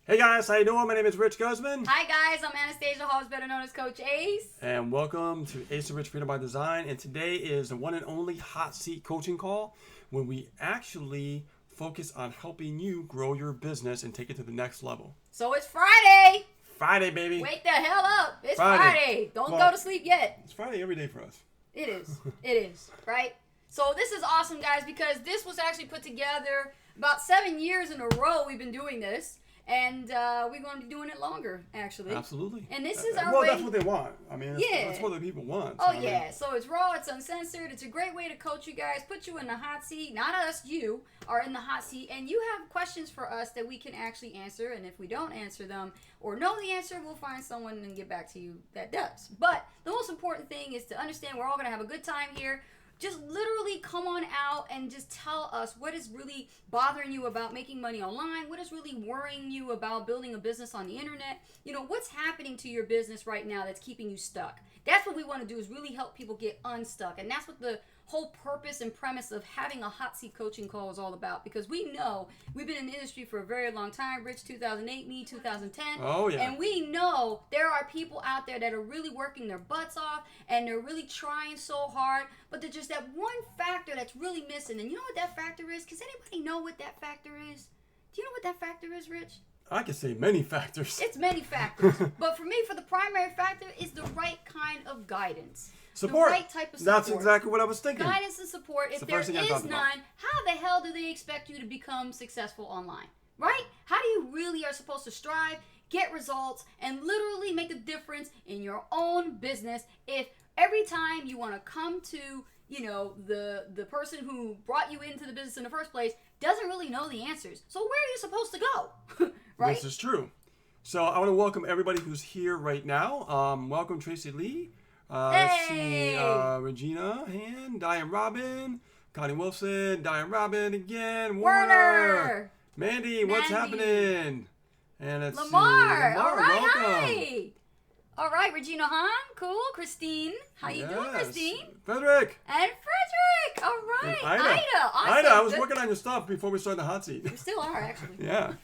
Hey guys, how you doing? My name is Rich Guzman. Hi guys, I'm Anastasia Halls, better known as Coach Ace. And welcome to Ace and Rich Freedom by Design. And today is the one and only hot seat coaching call where we actually focus on helping you grow your business and take it to the next level. So it's Friday. Friday, baby. Wake the hell up. It's Friday. Don't go to sleep yet. It's Friday every day for us. It is. It is, right? So this is awesome, guys, because this was actually put together about 7 years in a row we've been doing this. And we're going to be doing it longer, actually. Absolutely. And this is our way. way. That's what they want. I mean, that's what the people want. Oh, yeah. So it's raw, it's uncensored. It's a great way to coach you guys, put you in the hot seat. Not us, you are in the hot seat. And you have questions for us that we can actually answer. And if we don't answer them or know the answer, we'll find someone and get back to you that does. But the most important thing is to understand we're all going to have a good time here. Just literally come on out and just tell us what is really bothering you about making money online, what is really worrying you about building a business on the internet. You know, what's happening to your business right now that's keeping you stuck. That's what we want to do, is really help people get unstuck. And that's what the whole purpose and premise of having a hot seat coaching call is all about, because we know we've been in the industry for a very long time. Rich 2008, me 2010. Oh yeah. And we know there are people out there that are really working their butts off and they're really trying so hard, but there's just that one factor that's really missing. And you know what that factor is? Does anybody know what that factor is? Do you know what that factor is, Rich? I could say many factors. It's many factors. But for me, the primary factor is the right kind of guidance. Support. The right type of support. That's exactly what I was thinking. Guidance and support. If there is none, how the hell do they expect you to become successful online? Right? How do you really are supposed to strive, get results, and literally make a difference in your own business if every time you want to come to, you know, the person who brought you into the business in the first place doesn't really know the answers? So where are you supposed to go? Right? This is true. So I want to welcome everybody who's here right now. Welcome Tracy Lee. Let's see, Regina Hand, Diane Robin, Connie Wilson, Diane Robin again, Warner, Mandy, what's happening? And it's Lamar. All right, welcome. hi. All right, Regina Hahn, cool. Christine, how you doing, Christine? Frederick. And Frederick. All right, and Ida. Awesome. Ida, I was working on your stuff before we started the hot seat. We still are, actually. Yeah.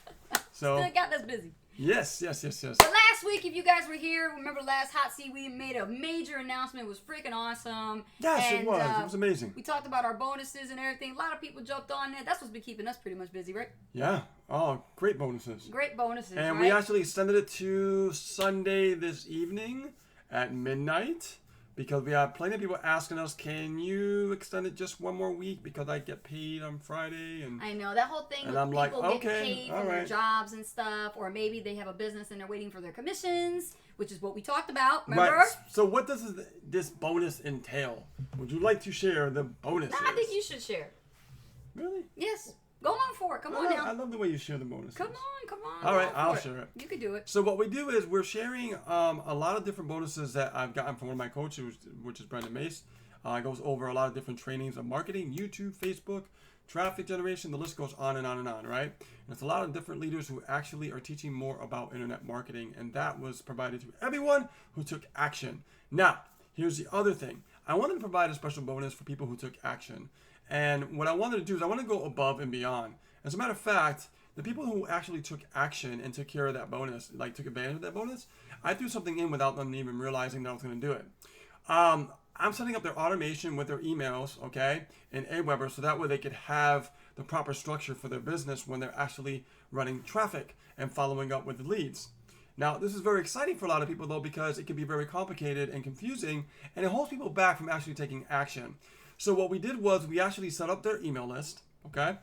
So still got us busy. Yes. But last week, if you guys were here, remember last hot seat, we made a major announcement. It was freaking awesome. Yes, it was. It was amazing. We talked about our bonuses and everything. A lot of people jumped on that. That's what's been keeping us pretty much busy, right? Yeah. Oh, great bonuses. Great bonuses, and we actually extended it to Sunday this evening at midnight, because we have plenty of people asking us, can you extend it just one more week because I get paid on Friday? And I know that whole thing. And I'm like, okay, get paid for their jobs and stuff, or maybe they have a business and they're waiting for their commissions, which is what we talked about. Remember? Right. So what does this bonus entail? Would you like to share the bonuses? I think you should share. Really? Yes. Go on for it. Come on now. I love the way you share the bonuses. Come on. All right, I'll share it. You can do it. So what we do is we're sharing a lot of different bonuses that I've gotten from one of my coaches, which is Brendan Mace. It goes over a lot of different trainings on marketing, YouTube, Facebook, traffic generation. The list goes on and on and on, right? And it's a lot of different leaders who actually are teaching more about internet marketing, and that was provided to everyone who took action. Now, here's the other thing. I wanted to provide a special bonus for people who took action. And what I wanted to do is I want to go above and beyond. As a matter of fact, the people who actually took action and took care of that bonus, like took advantage of that bonus, I threw something in without them even realizing that I was going to do it. I'm setting up their automation with their emails, okay, in Aweber, so that way they could have the proper structure for their business when they're actually running traffic and following up with the leads. Now, this is very exciting for a lot of people, though, because it can be very complicated and confusing, and it holds people back from actually taking action. So what we did was we actually set up their email list, okay?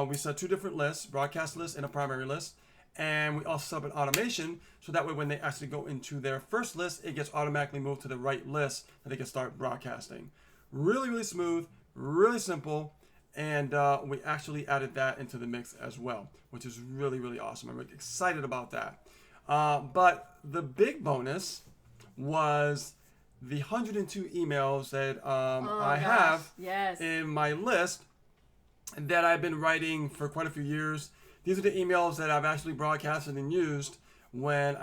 We set two different lists, broadcast list and a primary list. And we also set up an automation, so that way when they actually go into their first list, it gets automatically moved to the right list that they can start broadcasting. Really, really smooth, really simple. And we actually added that into the mix as well, which is really, really awesome. I'm really excited about that. But the big bonus was the 102 emails that I have in my list that I've been writing for quite a few years. These are the emails that I've actually broadcasted and used when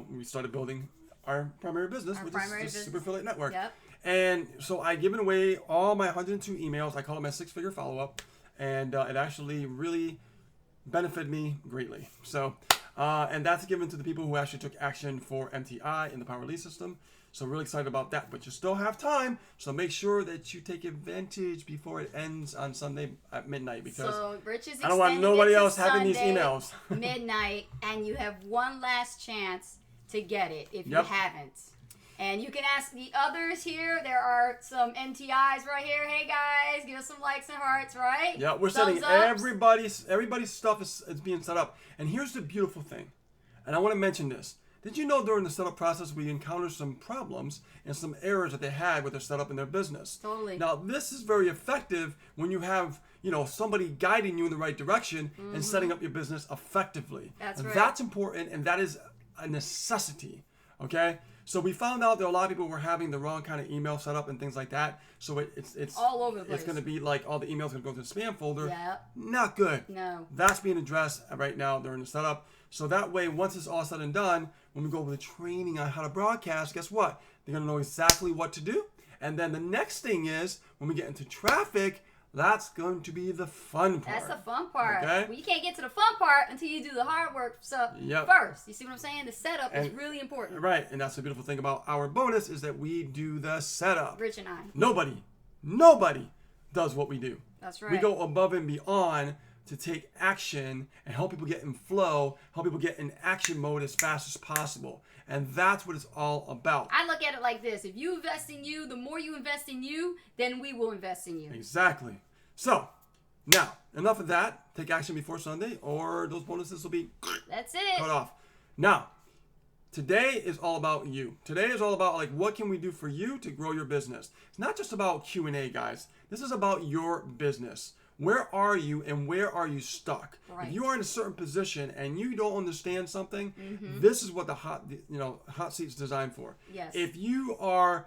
we started building our primary business, which is the Super Affiliate Network. Yep. And so I've given away all my 102 emails. I call it my 6-figure follow-up, and it actually really benefited me greatly. So And that's given to the people who actually took action for MTI in the Power Release System. So really excited about that. But you still have time, so make sure that you take advantage before it ends on Sunday at midnight. Because so Rich is I don't want nobody else having these Sunday, emails. midnight, and you have one last chance to get it if you haven't. And you can ask the others here. There are some MTIs right here. Hey guys, give us some likes and hearts, right? Yeah, we're Thumbs setting ups. everybody's stuff is being set up. And here's the beautiful thing. And I want to mention this. Did you know during the setup process we encountered some problems and some errors that they had with their setup in their business? Totally. Now, this is very effective when you have, somebody guiding you in the right direction and setting up your business effectively. That's right. That's important, and that is a necessity, okay? So we found out that a lot of people were having the wrong kind of email setup and things like that. So it's all over the place. It's going to be like all the emails going to go to the spam folder. Yeah. Not good. No. That's being addressed right now during the setup. So that way, once it's all said and done, when we go over the training on how to broadcast, guess what? They're going to know exactly what to do. And then the next thing is, when we get into traffic, that's going to be the fun part. That's the fun part. Okay? Well, you can't get to the fun part until you do the hard work first. You see what I'm saying? The setup is really important. Right. And that's the beautiful thing about our bonus is that we do the setup. Rich and I. Nobody does what we do. That's right. We go above and beyond to take action and help people get in flow, help people get in action mode as fast as possible. And that's what it's all about. I look at it like this. If you invest in you, the more you invest in you, then we will invest in you. Exactly. So, now, enough of that. Take action before Sunday, or those bonuses will be That's it. cut off. Now, today is all about you. Today is all about, what can we do for you to grow your business? It's not just about Q&A, guys. This is about your business. Where are you and where are you stuck? Right. If you are in a certain position and you don't understand something, this is what the hot seat's designed for. Yes. If you are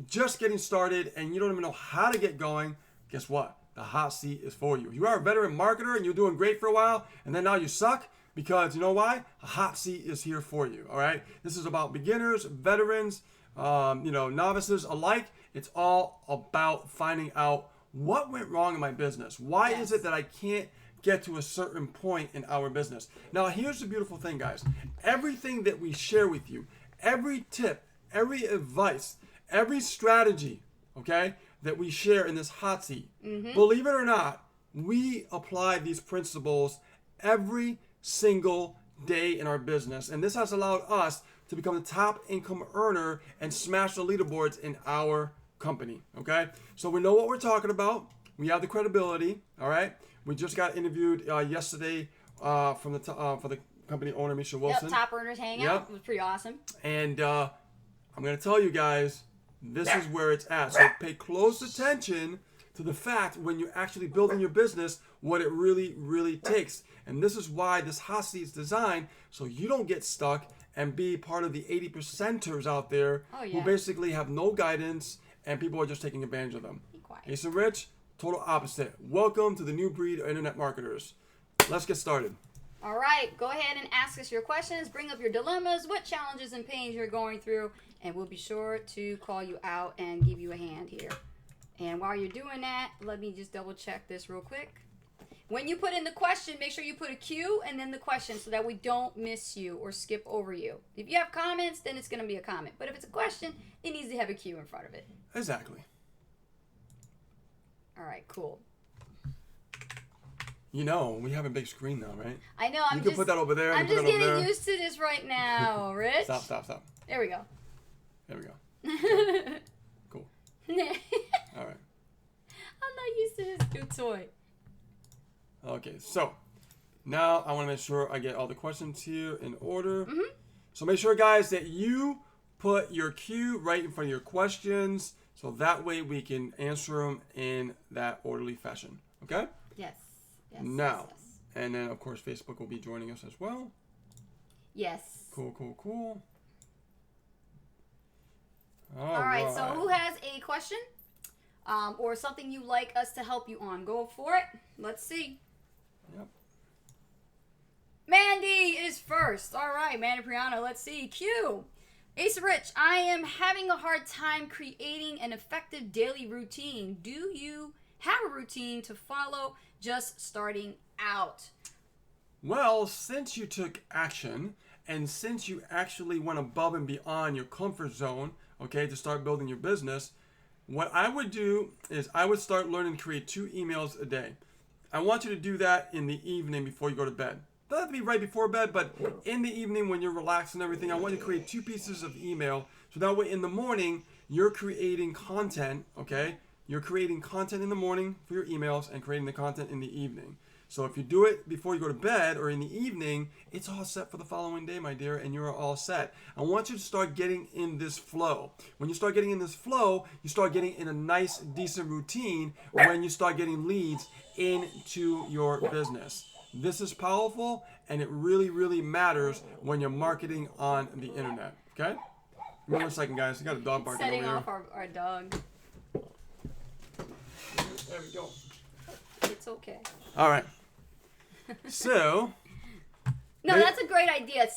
just getting started and you don't even know how to get going, guess what? The hot seat is for you. If you are a veteran marketer and you're doing great for a while and then now you suck, because you know why? A hot seat is here for you. All right. This is about beginners, veterans, novices alike. It's all about finding out what went wrong in my business. Why is it that I can't get to a certain point in our business? Now, here's the beautiful thing, guys. Everything that we share with you, every tip, every advice, every strategy, okay, that we share in this hot seat, believe it or not, we apply these principles every single day in our business. And this has allowed us to become the top income earner and smash the leaderboards in our company. Okay, so we know what we're talking about. We have the credibility. All right, we just got interviewed yesterday for the company owner, Misha Wilson. Yep, Top Earners Hangout. It was pretty awesome. And I'm gonna tell you guys, this is where it's at. So pay close attention to the fact when you're actually building your business, what it really, really takes. And this is why this hot seat is designed, so you don't get stuck and be part of the 80%ers out there who basically have no guidance and people are just taking advantage of them. Be quiet. Ace and Rich, total opposite. Welcome to the new breed of internet marketers. Let's get started. All right, go ahead and ask us your questions. Bring up your dilemmas, what challenges and pains you're going through, and we'll be sure to call you out and give you a hand here. And while you're doing that, let me just double check this real quick. When you put in the question, make sure you put a Q and then the question so that we don't miss you or skip over you. If you have comments, then it's going to be a comment. But if it's a question, it needs to have a Q in front of it. Exactly. All right, cool. We have a big screen now, right? I know. You can put that over there. I'm just getting used to this right now, Rich. Stop. There we go. There we go. Cool. All right. I'm not used to this new toy. Okay, so now I want to make sure I get all the questions here in order. So make sure, guys, that you put your Q right in front of your questions, so that way we can answer them in that orderly fashion. Okay? Yes. Now, and then of course Facebook will be joining us as well. Yes. Cool. All right. So who has a question or something you'd like us to help you on? Go for it. Let's see. Yep. Mandy is first. All right, Mandy Priano. Let's see. Q. Ace Rich, I am having a hard time creating an effective daily routine. Do you have a routine to follow just starting out? Well, since you took action and since you actually went above and beyond your comfort zone, okay, to start building your business, what I would do is I would start learning to create 2 emails a day. I want you to do that in the evening before you go to bed. Doesn't have to be right before bed, but in the evening when you're relaxed and everything, I want you to create 2 pieces of email so that way in the morning you're creating content, okay? You're creating content in the morning for your emails and creating the content in the evening. So if you do it before you go to bed or in the evening, it's all set for the following day, my dear, and you're all set. I want you to start getting in this flow. When you start getting in this flow, you start getting in a nice, decent routine when you start getting leads into your business. This is powerful, and it really, really matters when you're marketing on the internet, okay? Give me 1 second, guys. I got a dog barking over Setting here. off our dog. There we go. It's okay. All right. So, No, that's a great idea.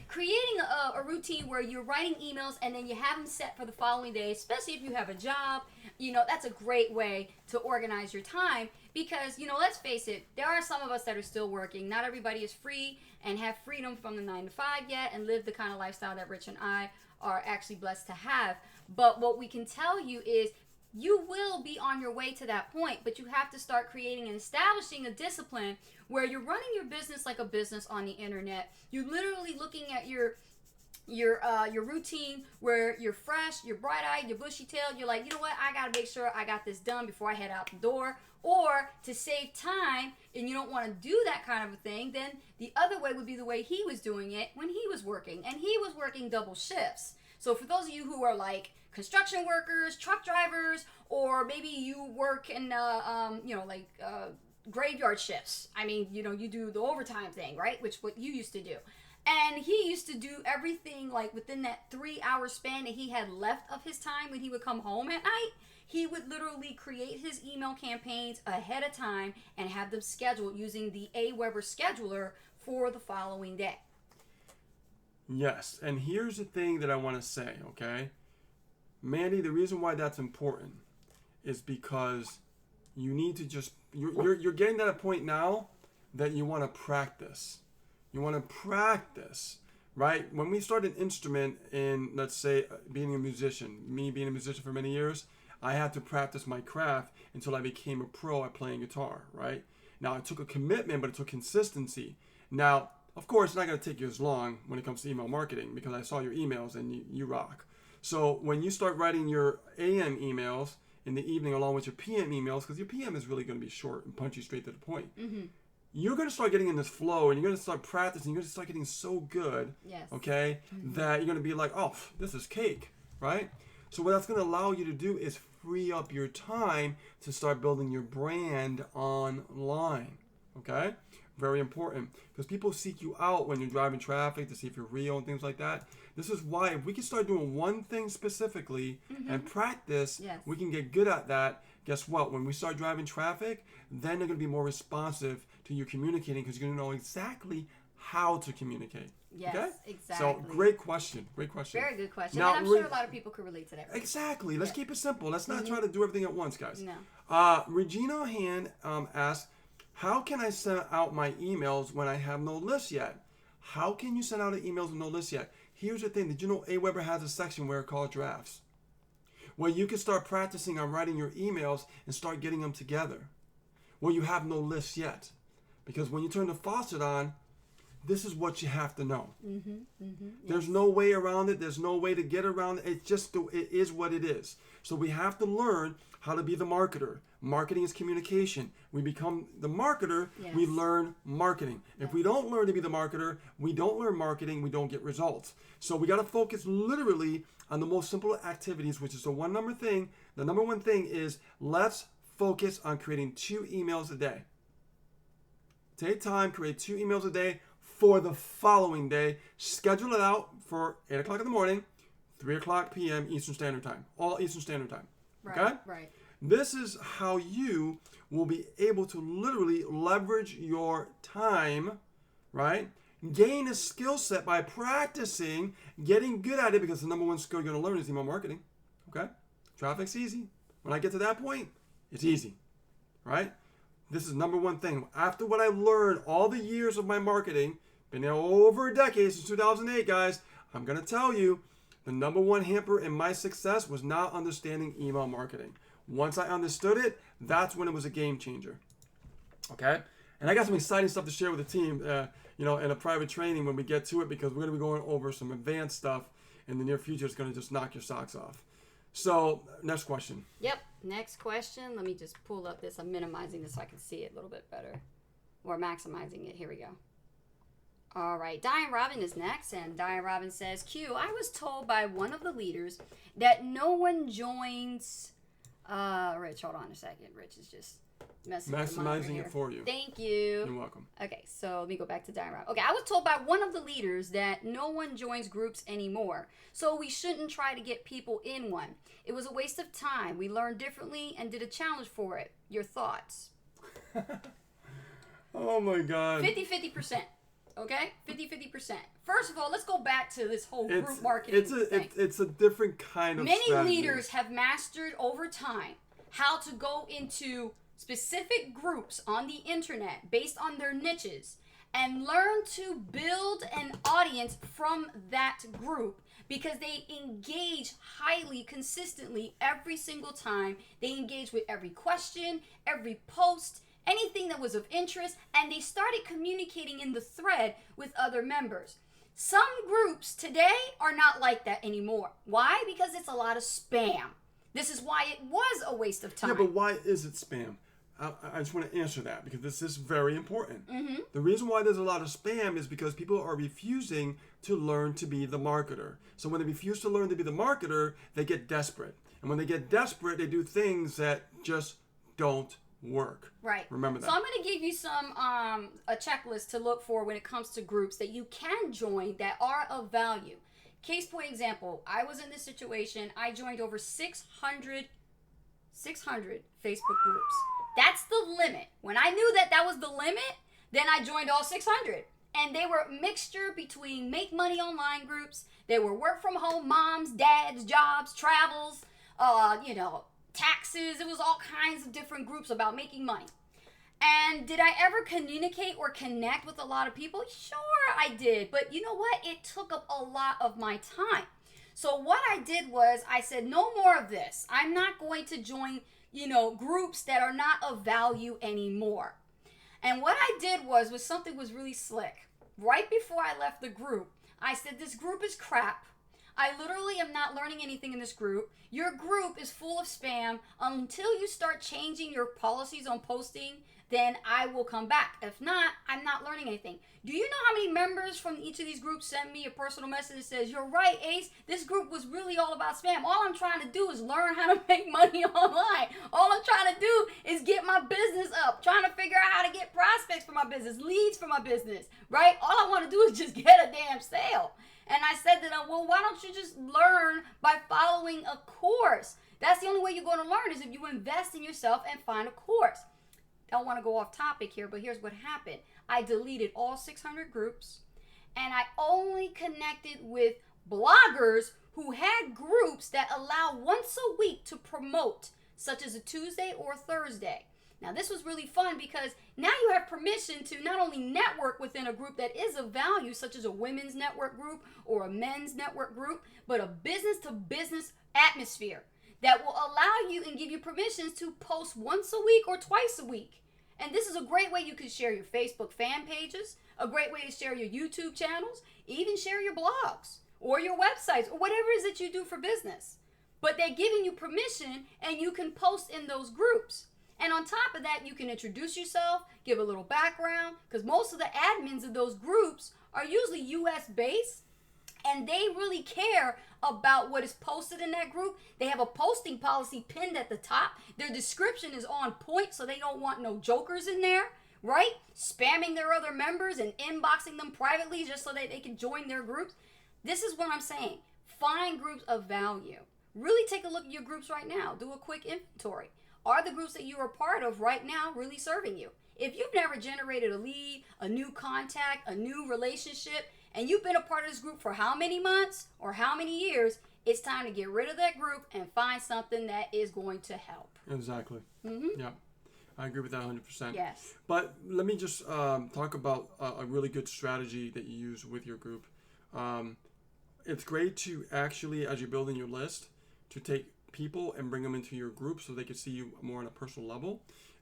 Creating a routine where you're writing emails and then you have them set for the following day, especially if you have a job, that's a great way to organize your time because, let's face it, there are some of us that are still working. Not everybody is free and have freedom from the 9 to 5 yet and live the kind of lifestyle that Rich and I are actually blessed to have. But what we can tell you is you will be on your way to that point, but you have to start creating and establishing a discipline where you're running your business like a business on the internet. You're literally looking at your routine where you're fresh, you're bright-eyed, you're bushy-tailed. You're like, you know what? I got to make sure I got this done before I head out the door. Or to save time, and you don't want to do that kind of a thing, then the other way would be the way he was doing it when he was working. And he was working double shifts. So for those of you who are like construction workers, truck drivers, or maybe you work in, graveyard shifts. I mean, you do the overtime thing, right? Which what you used to do. And he used to do everything like within that 3-hour span that he had left of his time when he would come home at night. He would literally create his email campaigns ahead of time and have them scheduled using the Aweber scheduler for the following day. yes, and here's the thing that I want to say, okay? Mandy, the reason why that's important is because you need to just you're getting to that point now that you want to practice. You want to practice, right? When we start an instrument in, let's say, being a musician, me being a musician for many years, I had to practice my craft until I became a pro at playing guitar, right? Now, it took a commitment, but it took consistency. Now, of course, it's not going to take you as long when it comes to email marketing because I saw your emails and you rock. So when you start writing your AM emails in the evening along with your PM emails, because your PM is really going to be short and punchy straight to the point, you're going to start getting in this flow and you're going to start practicing. You're going to start getting so good, okay, that you're going to be like, oh, this is cake, right? So what that's going to allow you to do is free up your time to start building your brand online, okay? Very important because people seek you out when you're driving traffic to see if you're real and things like that. This is why if we can start doing one thing specifically and practice, we can get good at that. Guess what? When we start driving traffic, then they're going to be more responsive to you communicating because you're going to know exactly how to communicate. Yes, okay? exactly. So great question. Great question. Very good question. Now, and I'm sure a lot of people could relate to that. Right? Exactly. Let's keep it simple. Let's not try to do everything at once, guys. No. Regina Han asked, how can I send out my emails when I have no list yet? How can you send out emails with no list yet? Here's the thing. Did you know Aweber has a section where it's called drafts? Where you can start practicing on writing your emails and start getting them together. Well, you have no list yet. Because when you turn the faucet on, this is what you have to know. There's no way around it. There's no way to get around it. It's just, it is what it is. So we have to learn how to be the marketer. Marketing is communication. We become the marketer, we learn marketing. If we don't learn to be the marketer, we don't learn marketing, we don't get results. So we got to focus literally on the most simple activities, which is the number one thing is let's focus on creating 2 emails a day. Take time, create 2 emails a day for the following day. Schedule it out for 8 o'clock in the morning, 3 o'clock p.m. Eastern Standard Time. All Eastern Standard Time. Okay? Right. This is how you will be able to literally leverage your time, right? Gain a skill set by practicing, getting good at it, because the number one skill you're going to learn is email marketing. Okay? Traffic's easy. When I get to that point, it's easy, right? This is number one thing. After what I've learned all the years of my marketing, been there over a decade since 2008, guys, I'm going to tell you, the number one hamper in my success was not understanding email marketing. Once I understood it, that's when it was a game changer. Okay? And I got some exciting stuff to share with the team, in a private training when we get to it, because we're going to be going over some advanced stuff in the near future. It's going to just knock your socks off. So, next question. Yep. Next question. Let me just pull up this. I'm minimizing this so I can see it a little bit better. Or maximizing it. Here we go. All right. Diane Robin is next. And Diane Robin says, Q, I was told by one of the leaders that no one joins... Rich, hold on a second. Rich is just maximizing it for you. Thank you. You're welcome. Okay, so let me go back to Diane Robin. Okay, I was told by one of the leaders that no one joins groups anymore, so we shouldn't try to get people in one. It was a waste of time. We learned differently and did a challenge for it. Your thoughts? Oh my God. 50-50%. Okay? 50-50%. First of all, let's go back to this whole group marketing thing. It's a different kind of Many strategy. leaders have mastered over time how to go into specific groups on the internet based on their niches and learn to build an audience from that group because they engage highly consistently every single time. They engage with every question, every post, anything that was of interest, and they started communicating in the thread with other members. Some groups today are not like that anymore. Why? Because it's a lot of spam. This is why it was a waste of time. Yeah, but why is it spam? I just want to answer that because this is very important. Mm-hmm. The reason why there's a lot of spam is because people are refusing to learn to be the marketer. So when they refuse to learn to be the marketer, they get desperate. And when they get desperate, they do things that just don't work. Right. Remember that. So I'm going to give you some a checklist to look for when it comes to groups that you can join that are of value. Case point example, I was in this situation. I joined over 600 Facebook groups. That's the limit. When I knew that was the limit, then I joined all 600. And they were a mixture between make money online groups. They were work from home moms, dads, jobs, travels, taxes. It was all kinds of different groups about making money. And did I ever communicate or connect with a lot of people? Sure, I did. But you know what? It took up a lot of my time. So what I did was I said, no more of this. I'm not going to join, groups that are not of value anymore. And what I did was something was really slick. Right before I left the group, I said, this group is crap. I literally am not learning anything in this group. Your group is full of spam. Until you start changing your policies on posting, then I will come back. If not, I'm not learning anything. Do you know how many members from each of these groups send me a personal message that says, you're right, Ace, this group was really all about spam. All I'm trying to do is learn how to make money online. All I'm trying to do is get my business up, trying to figure out how to get prospects for my business, leads for my business, right? All I want to do is just get a damn sale. And I said to them, well, why don't you just learn by following a course? That's the only way you're going to learn is if you invest in yourself and find a course. Don't want to go off topic here, but here's what happened. I deleted all 600 groups, and I only connected with bloggers who had groups that allow once a week to promote, such as a Tuesday or Thursday. Now, this was really fun because now you have permission to not only network within a group that is of value, such as a women's network group or a men's network group, but a business-to-business atmosphere that will allow you and give you permissions to post once a week or twice a week. And this is a great way you can share your Facebook fan pages, a great way to share your YouTube channels, even share your blogs or your websites or whatever it is that you do for business. But they're giving you permission and you can post in those groups. And on top of that, you can introduce yourself, give a little background, because most of the admins of those groups are usually US based, and they really care about what is posted in that group. They have a posting policy pinned at the top. Their description is on point, so they don't want no jokers in there, right? Spamming their other members and inboxing them privately just so that they can join their groups. This is what I'm saying. Find groups of value. Really take a look at your groups right now. Do a quick inventory. Are the groups that you are part of right now really serving you? If you've never generated a lead, a new contact, a new relationship, and you've been a part of this group for how many months or how many years, it's time to get rid of that group and find something that is going to help. Exactly. Mm-hmm. Yeah. I agree with that 100%. Yes. But let me just talk about a really good strategy that you use with your group. It's great to actually, as you're building your list, to take people and bring them into your group so they can see you more on a personal level.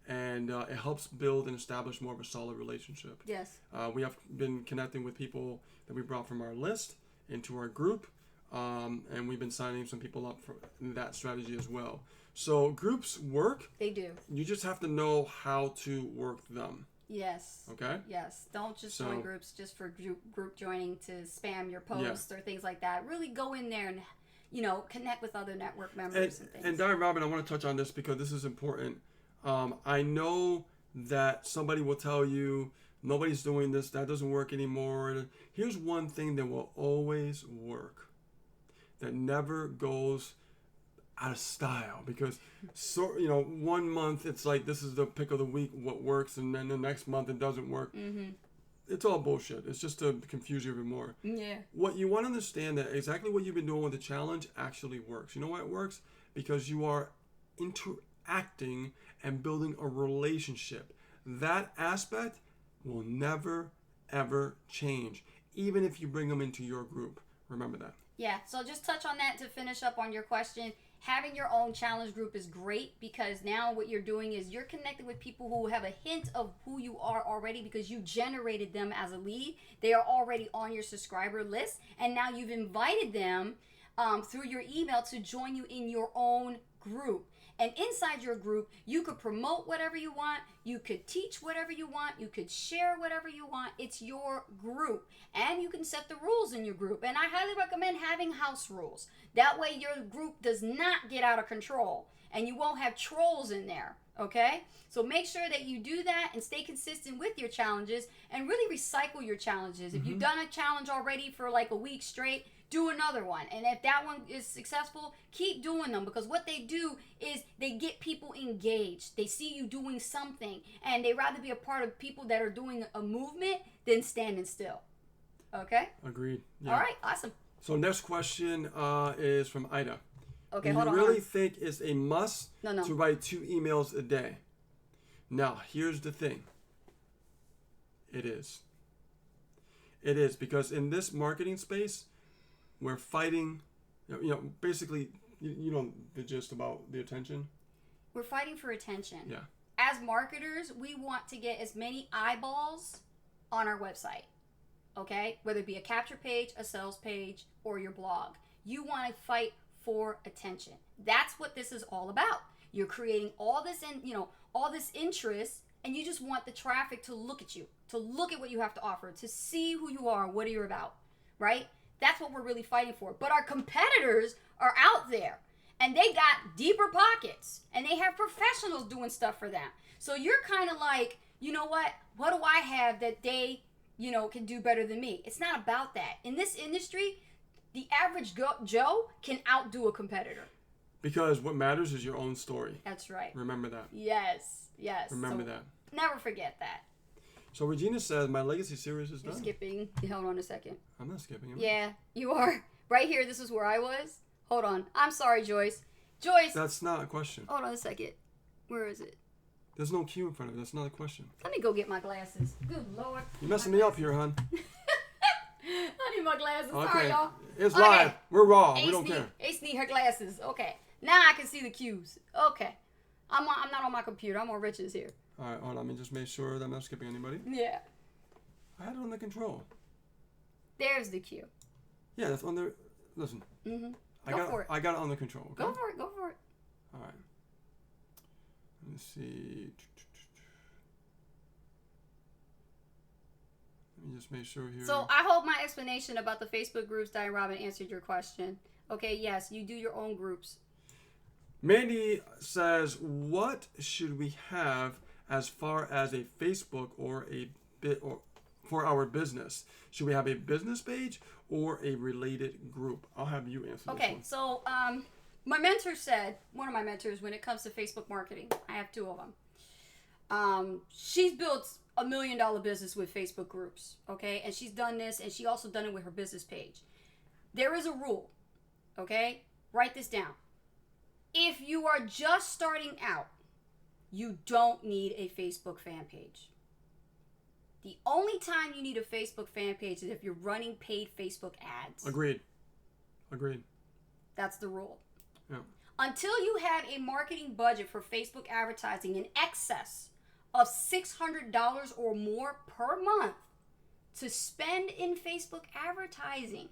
And it helps build and establish more of a solid relationship. Yes. We have been connecting with people that we brought from our list into our group. And we've been signing some people up for that strategy as well. So groups work. They do. You just have to know how to work them. Yes. Okay? Yes. Don't just join groups just for group joining to spam your posts or things like that. Really go in there and, connect with other network members and things. And Diane Robin, I want to touch on this because this is important. I know that somebody will tell you, nobody's doing this, that doesn't work anymore. Here's one thing that will always work, that never goes out of style, because 1 month it's like this is the pick of the week, what works, and then the next month it doesn't work. Mm-hmm. It's all bullshit. It's just to confuse you even more. Yeah. What you want to understand, that exactly what you've been doing with the challenge actually works. You know why it works? Because you are interacting and building a relationship. That aspect will never ever change, even if you bring them into your group. Remember that. Yeah, so just touch on that to finish up on your question. Having your own challenge group is great, because now what you're doing is you're connecting with people who have a hint of who you are already, because you generated them as a lead. They are already on your subscriber list, and now you've invited them through your email to join you in your own group. And inside your group, you could promote whatever you want. You could teach whatever you want. You could share whatever you want. It's your group. And you can set the rules in your group. And I highly recommend having house rules. That way your group does not get out of control. And you won't have trolls in there. Okay? So make sure that you do that and stay consistent with your challenges. And really recycle your challenges. If you've done a challenge already for like a week straight, do another one. And if that one is successful, keep doing them, because what they do is they get people engaged. They see you doing something, and they rather be a part of people that are doing a movement than standing still. Okay? Agreed. Yeah. All right, awesome. So next question is from Ida. Okay, Do hold on. you really think it's a must No. to write 2 emails a day? Now, here's the thing. It is. It is, because in this marketing space, we're fighting, basically, you know the gist about the attention? We're fighting for attention. Yeah. As marketers, we want to get as many eyeballs on our website, okay? Whether it be a capture page, a sales page, or your blog. You want to fight for attention. That's what this is all about. You're creating all this all this interest, and you just want the traffic to look at you, to look at what you have to offer, to see who you are, what you're about, right? That's what we're really fighting for. But our competitors are out there, and they got deeper pockets, and they have professionals doing stuff for them. So you're kind of like, you know what? What do I have that they, can do better than me? It's not about that. In this industry, the average Joe can outdo a competitor. Because what matters is your own story. That's right. Remember that. Yes. Remember that. Never forget that. So Regina says, my legacy series is You're done. skipping. Hold on a second. I'm not skipping. Yeah, you are. Right here, this is where I was. Hold on. I'm sorry, Joyce. Joyce. That's not a question. Hold on a second. Where is it? There's no cue in front of it. That's not a question. Let me go get my glasses. Good Lord. You're messing me up here, hon. I need my glasses. Okay. Sorry, y'all. It's Okay. live. We're raw. Ace We don't care. Ace need her glasses. Okay. Now I can see the cues. Okay. I'm not on my computer. I'm on Rich's here. All right, hold on. Let me just make sure that I'm not skipping anybody. Yeah. I had it under control. There's the cue. Yeah, that's under. Listen. Mm-hmm. I got it under control. Okay? Go for it. Go for it. All right. Let me see. Let me just make sure here. So I hope my explanation about the Facebook groups, Diane Robin, answered your question. Okay, yes, you do your own groups. Mandy says, what should we have as far as a Facebook or a bit or for our business? Should we have a business page or a related group? I'll have you answer this Okay, one. so my mentor said, one of my mentors, when it comes to Facebook marketing, I have 2 of them. She's built $1 million business with Facebook groups, okay? And she's done this, and she also done it with her business page. There is a rule, okay? Write this down. If you are just starting out you don't need a Facebook fan page. The only time you need a Facebook fan page is if you're running paid Facebook ads. Agreed. That's the rule. Yeah. Until you have a marketing budget for Facebook advertising in excess of $600 or more per month to spend in Facebook advertising,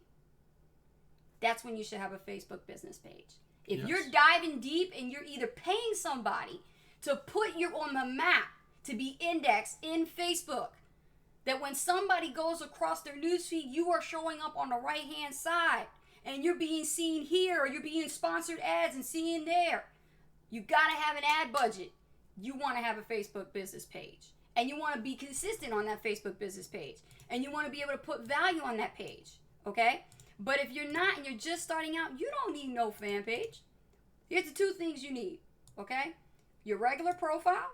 that's when you should have a Facebook business page. If Yes. you're diving deep and you're either paying somebody to put you on the map to be indexed in Facebook, that when somebody goes across their newsfeed, you are showing up on the right-hand side and you're being seen here, or you're being sponsored ads and seen there. You got to have an ad budget. You want to have a Facebook business page. And you want to be consistent on that Facebook business page. And you want to be able to put value on that page. Okay? But if you're not and you're just starting out, you don't need no fan page. Here's the two things you need. Okay? Your regular profile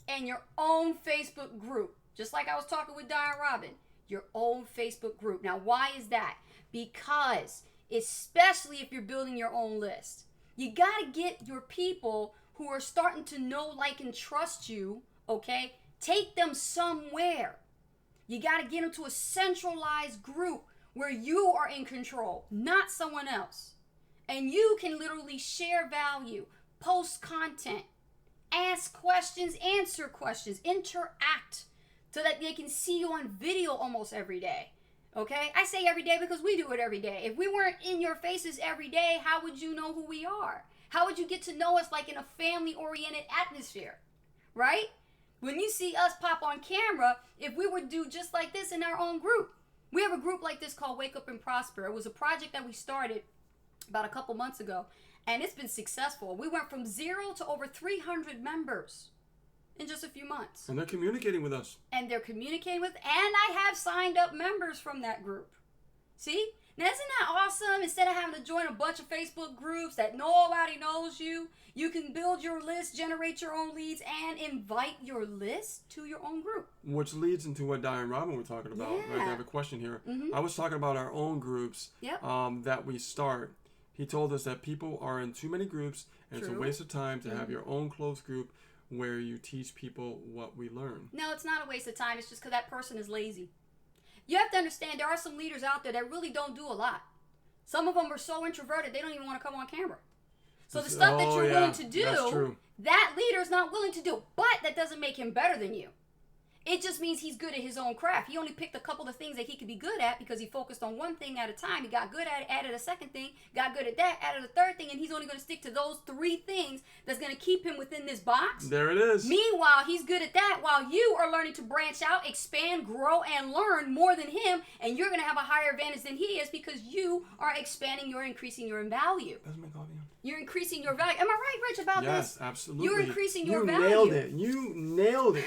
and your own Facebook group. Just like I was talking with Diane Robin. Your own Facebook group. Now, why is that? Because, especially if you're building your own list, you got to get your people who are starting to know, like, and trust you, okay? Take them somewhere. You got to get them to a centralized group where you are in control, not someone else. And you can literally share value, post content, ask questions, answer questions, interact so that they can see you on video almost every day. Okay? I say every day because we do it every day. If we weren't in your faces every day, how would you know who we are? How would you get to know us like in a family-oriented atmosphere? Right? When you see us pop on camera, if we would do just like this in our own group. We have a group like this called Wake Up and Prosper. It was a project that we started about a couple months ago, and it's been successful. We went from 0 to over 300 members in just a few months. And they're communicating with us. And they're communicating with, and I have signed up members from that group. See? Now, isn't that awesome? Instead of having to join a bunch of Facebook groups that nobody knows you, you can build your list, generate your own leads, and invite your list to your own group. Which leads into what Diane and Robin were talking about. Yeah. Right, I have a question here. Mhm. I was talking about our own groups Yep. that we start. He told us that people are in too many groups, and it's a True. waste of time to have your own closed group where you teach people what we learn. No, it's not a waste of time. It's just because that person is lazy. You have to understand there are some leaders out there that really don't do a lot. Some of them are so introverted they don't even want to come on camera. So the stuff that Oh, you're yeah, willing to do, that's true. that leader is not willing to do. But that doesn't make him better than you. It just means he's good at his own craft. He only picked a couple of things that he could be good at because he focused on one thing at a time. He got good at it, added a second thing, got good at that, added a third thing, and he's only going to stick to those 3 things that's going to keep him within this box. There it is. Meanwhile, he's good at that while you are learning to branch out, expand, grow, and learn more than him, and you're going to have a higher advantage than he is because you are expanding, you're increasing your value. That's my coffee. You're increasing your value. Am I right, Rich, about Yes, this? absolutely. You're increasing your value. You nailed it. You nailed it.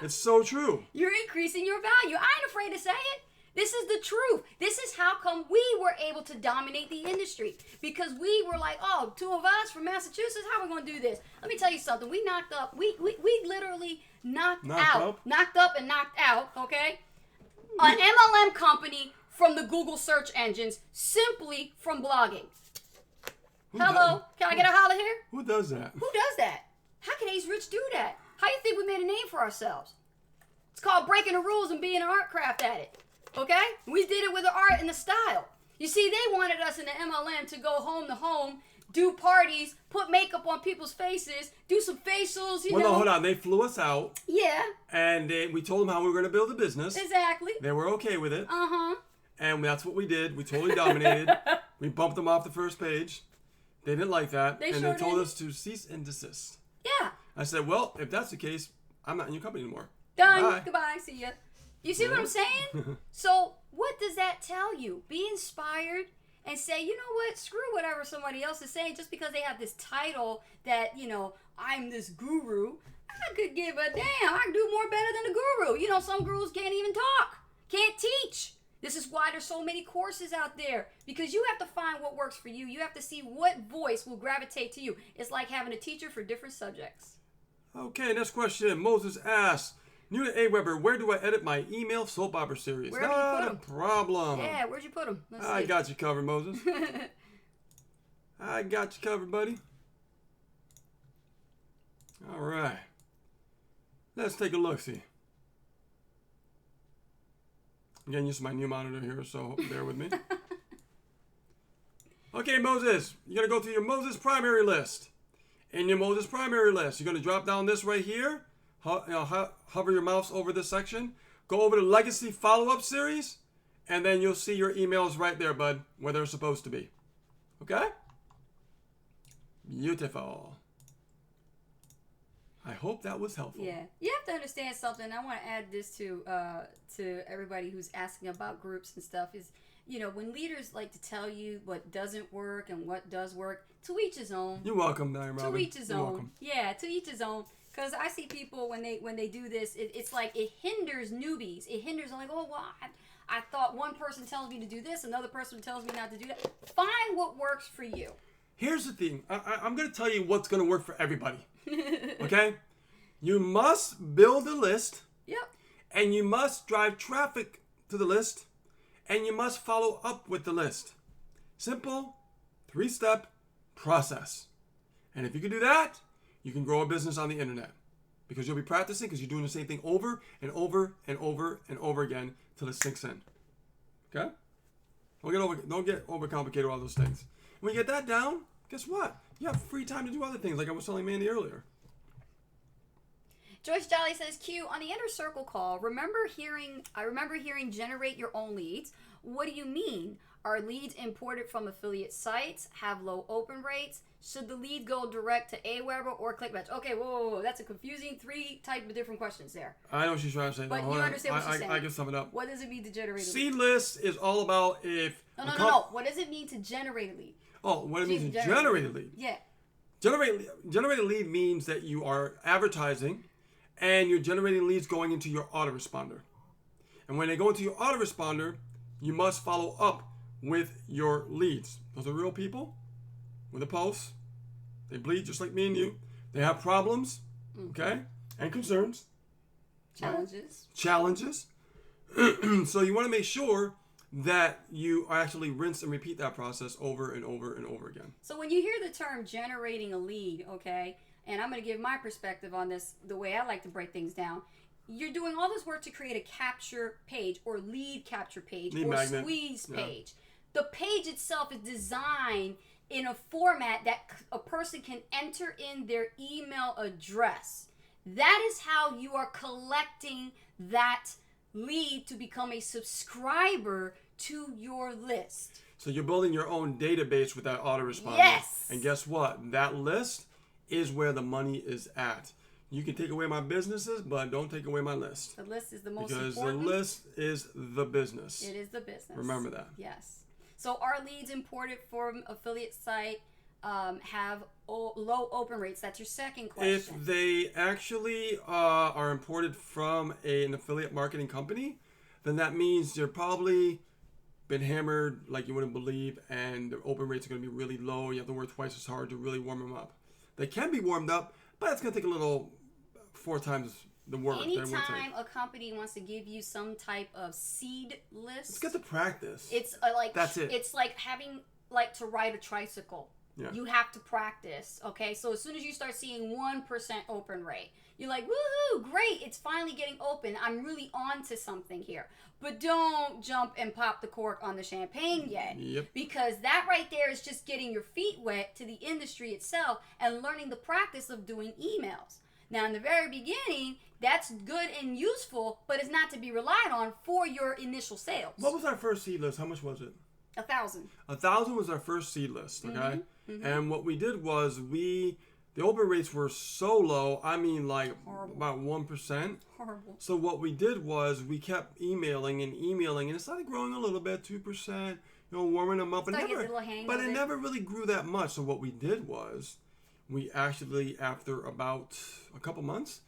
It's so true. You're increasing your value. I ain't afraid to say it. This is the truth. This is how come we were able to dominate the industry. Because we were like, oh, 2 of us from Massachusetts, how are we going to do this? Let me tell you something. We knocked up, we literally knocked out, okay? An MLM company from the Google search engines simply from blogging. Hello? Can I get a holler here? Who does that? Who does that? How can Ace Rich do that? How do you think we made a name for ourselves? It's called breaking the rules and being an art craft at it. Okay? We did it with the art and the style. You see, they wanted us in the MLM to go home to home, do parties, put makeup on people's faces, do some facials, you know. No, hold on. They flew us out. Yeah. And we told them how we were going to build a business. Exactly. They were okay with it. Uh-huh. And that's what we did. We totally dominated. We bumped them off the first page. They didn't like that. They and sure they told didn't. us to cease and desist. Yeah. I said, well, if that's the case, I'm not in your company anymore. Done. Bye. Goodbye. See ya. You see what I'm saying? So what does that tell you? Be inspired and say, you know what? Screw whatever somebody else is saying just because they have this title that, you know, I'm this guru. I could give a damn. I can do more better than a guru. You know, some gurus can't even talk. Can't teach. This is why there's so many courses out there. Because you have to find what works for you. You have to see what voice will gravitate to you. It's like having a teacher for different subjects. Okay, next question. Moses asks, new to AWeber, where do I edit my email soap opera series? Wherever you Not put a 'em. problem. Yeah, where'd you put them? I got you covered, Moses. I got you covered, buddy. All right. Let's take a look. See. Again, this is my new monitor here, so bear with me. Okay, Moses, you're going to go through your Moses primary list. In your Moses primary list, you're going to drop down this right here. Hover your mouse over this section. Go over to Legacy Follow-Up Series, and then you'll see your emails right there, bud, where they're supposed to be. Okay? Beautiful. I hope that was helpful. Yeah, you have to understand something. I want to add this to everybody who's asking about groups and stuff. Is when leaders like to tell you what doesn't work and what does work, to each his own. You're welcome, Diane Robin. To each his You're own. welcome. Yeah, to each his own. Because I see people when they do this, it's like it hinders newbies. It hinders. I'm like, oh well, I thought one person tells me to do this, another person tells me not to do that. Find what works for you. Here's the thing. I'm going to tell you what's going to work for everybody. Okay? You must build a list. Yep. And you must drive traffic to the list. And you must follow up with the list. Simple, 3-step process. And if you can do that, you can grow a business on the internet. Because you'll be practicing because you're doing the same thing over and over and over and over again till it sinks in. Okay? Don't get overcomplicated with all those things. When you get that down, guess what? You have free time to do other things, like I was telling Mandy earlier. Joyce Jolly says, Q, on the inner circle call, I remember hearing generate your own leads. What do you mean? Are leads imported from affiliate sites? Have low open rates? Should the lead go direct to Aweber or ClickBank? Okay, whoa. That's a confusing 3 type of different questions there. I know what she's trying to say. But you understand what she's saying. I can sum it up. What does it mean to generate a lead? Seed list is all about if... No. What does it mean to generate a lead? Oh, what it means to generate a lead. Yeah. Generate a lead means that you are advertising and you're generating leads going into your autoresponder. And when they go into your autoresponder, you must follow up with your leads. Those are real people with a pulse. They bleed just like me and you. They have problems, okay, and concerns. Challenges. So you want to make sure that you actually rinse and repeat that process over and over and over again. So when you hear the term generating a lead, okay, and I'm going to give my perspective on this, the way I like to break things down, you're doing all this work to create a capture page or lead capture page lead or magnet. Squeeze page. The page itself is designed in a format that a person can enter in their email address. That is how you are collecting that lead to become a subscriber to your list. So you're building your own database with that autoresponder. Yes. And guess what? That list is where the money is at. You can take away my businesses, but don't take away my list. The list is the most because important. The list is the business. It is the business. Remember that. Yes. So our leads imported from affiliate site have low open rates. That's your second question. If they actually are imported from an affiliate marketing company, then that means they're probably been hammered like you wouldn't believe, and the open rates are going to be really low. You have to work twice as hard to really warm them up. They can be warmed up, but it's going to take a little 4 times the work. Anytime a company wants to give you some type of seed list, let's get to practice. It's like that's it. It's like having to ride a tricycle. Yeah. You have to practice. Okay, so as soon as you start seeing 1% open rate, you're like, woohoo, great! It's finally getting open. I'm really on to something here. But don't jump and pop the cork on the champagne yet. Yep. Because that right there is just getting your feet wet to the industry itself and learning the practice of doing emails. Now, in the very beginning, that's good and useful, but it's not to be relied on for your initial sales. What was our first seed list? How much was it? 1,000. 1,000 was our first seed list, okay? Mm-hmm. And what we did was the open rates were so low, I mean like horrible. About 1%. Horrible. So what we did was we kept emailing, and it started growing a little bit, 2%, warming them up. But it never really grew that much. So what we did was we actually, after about a couple months,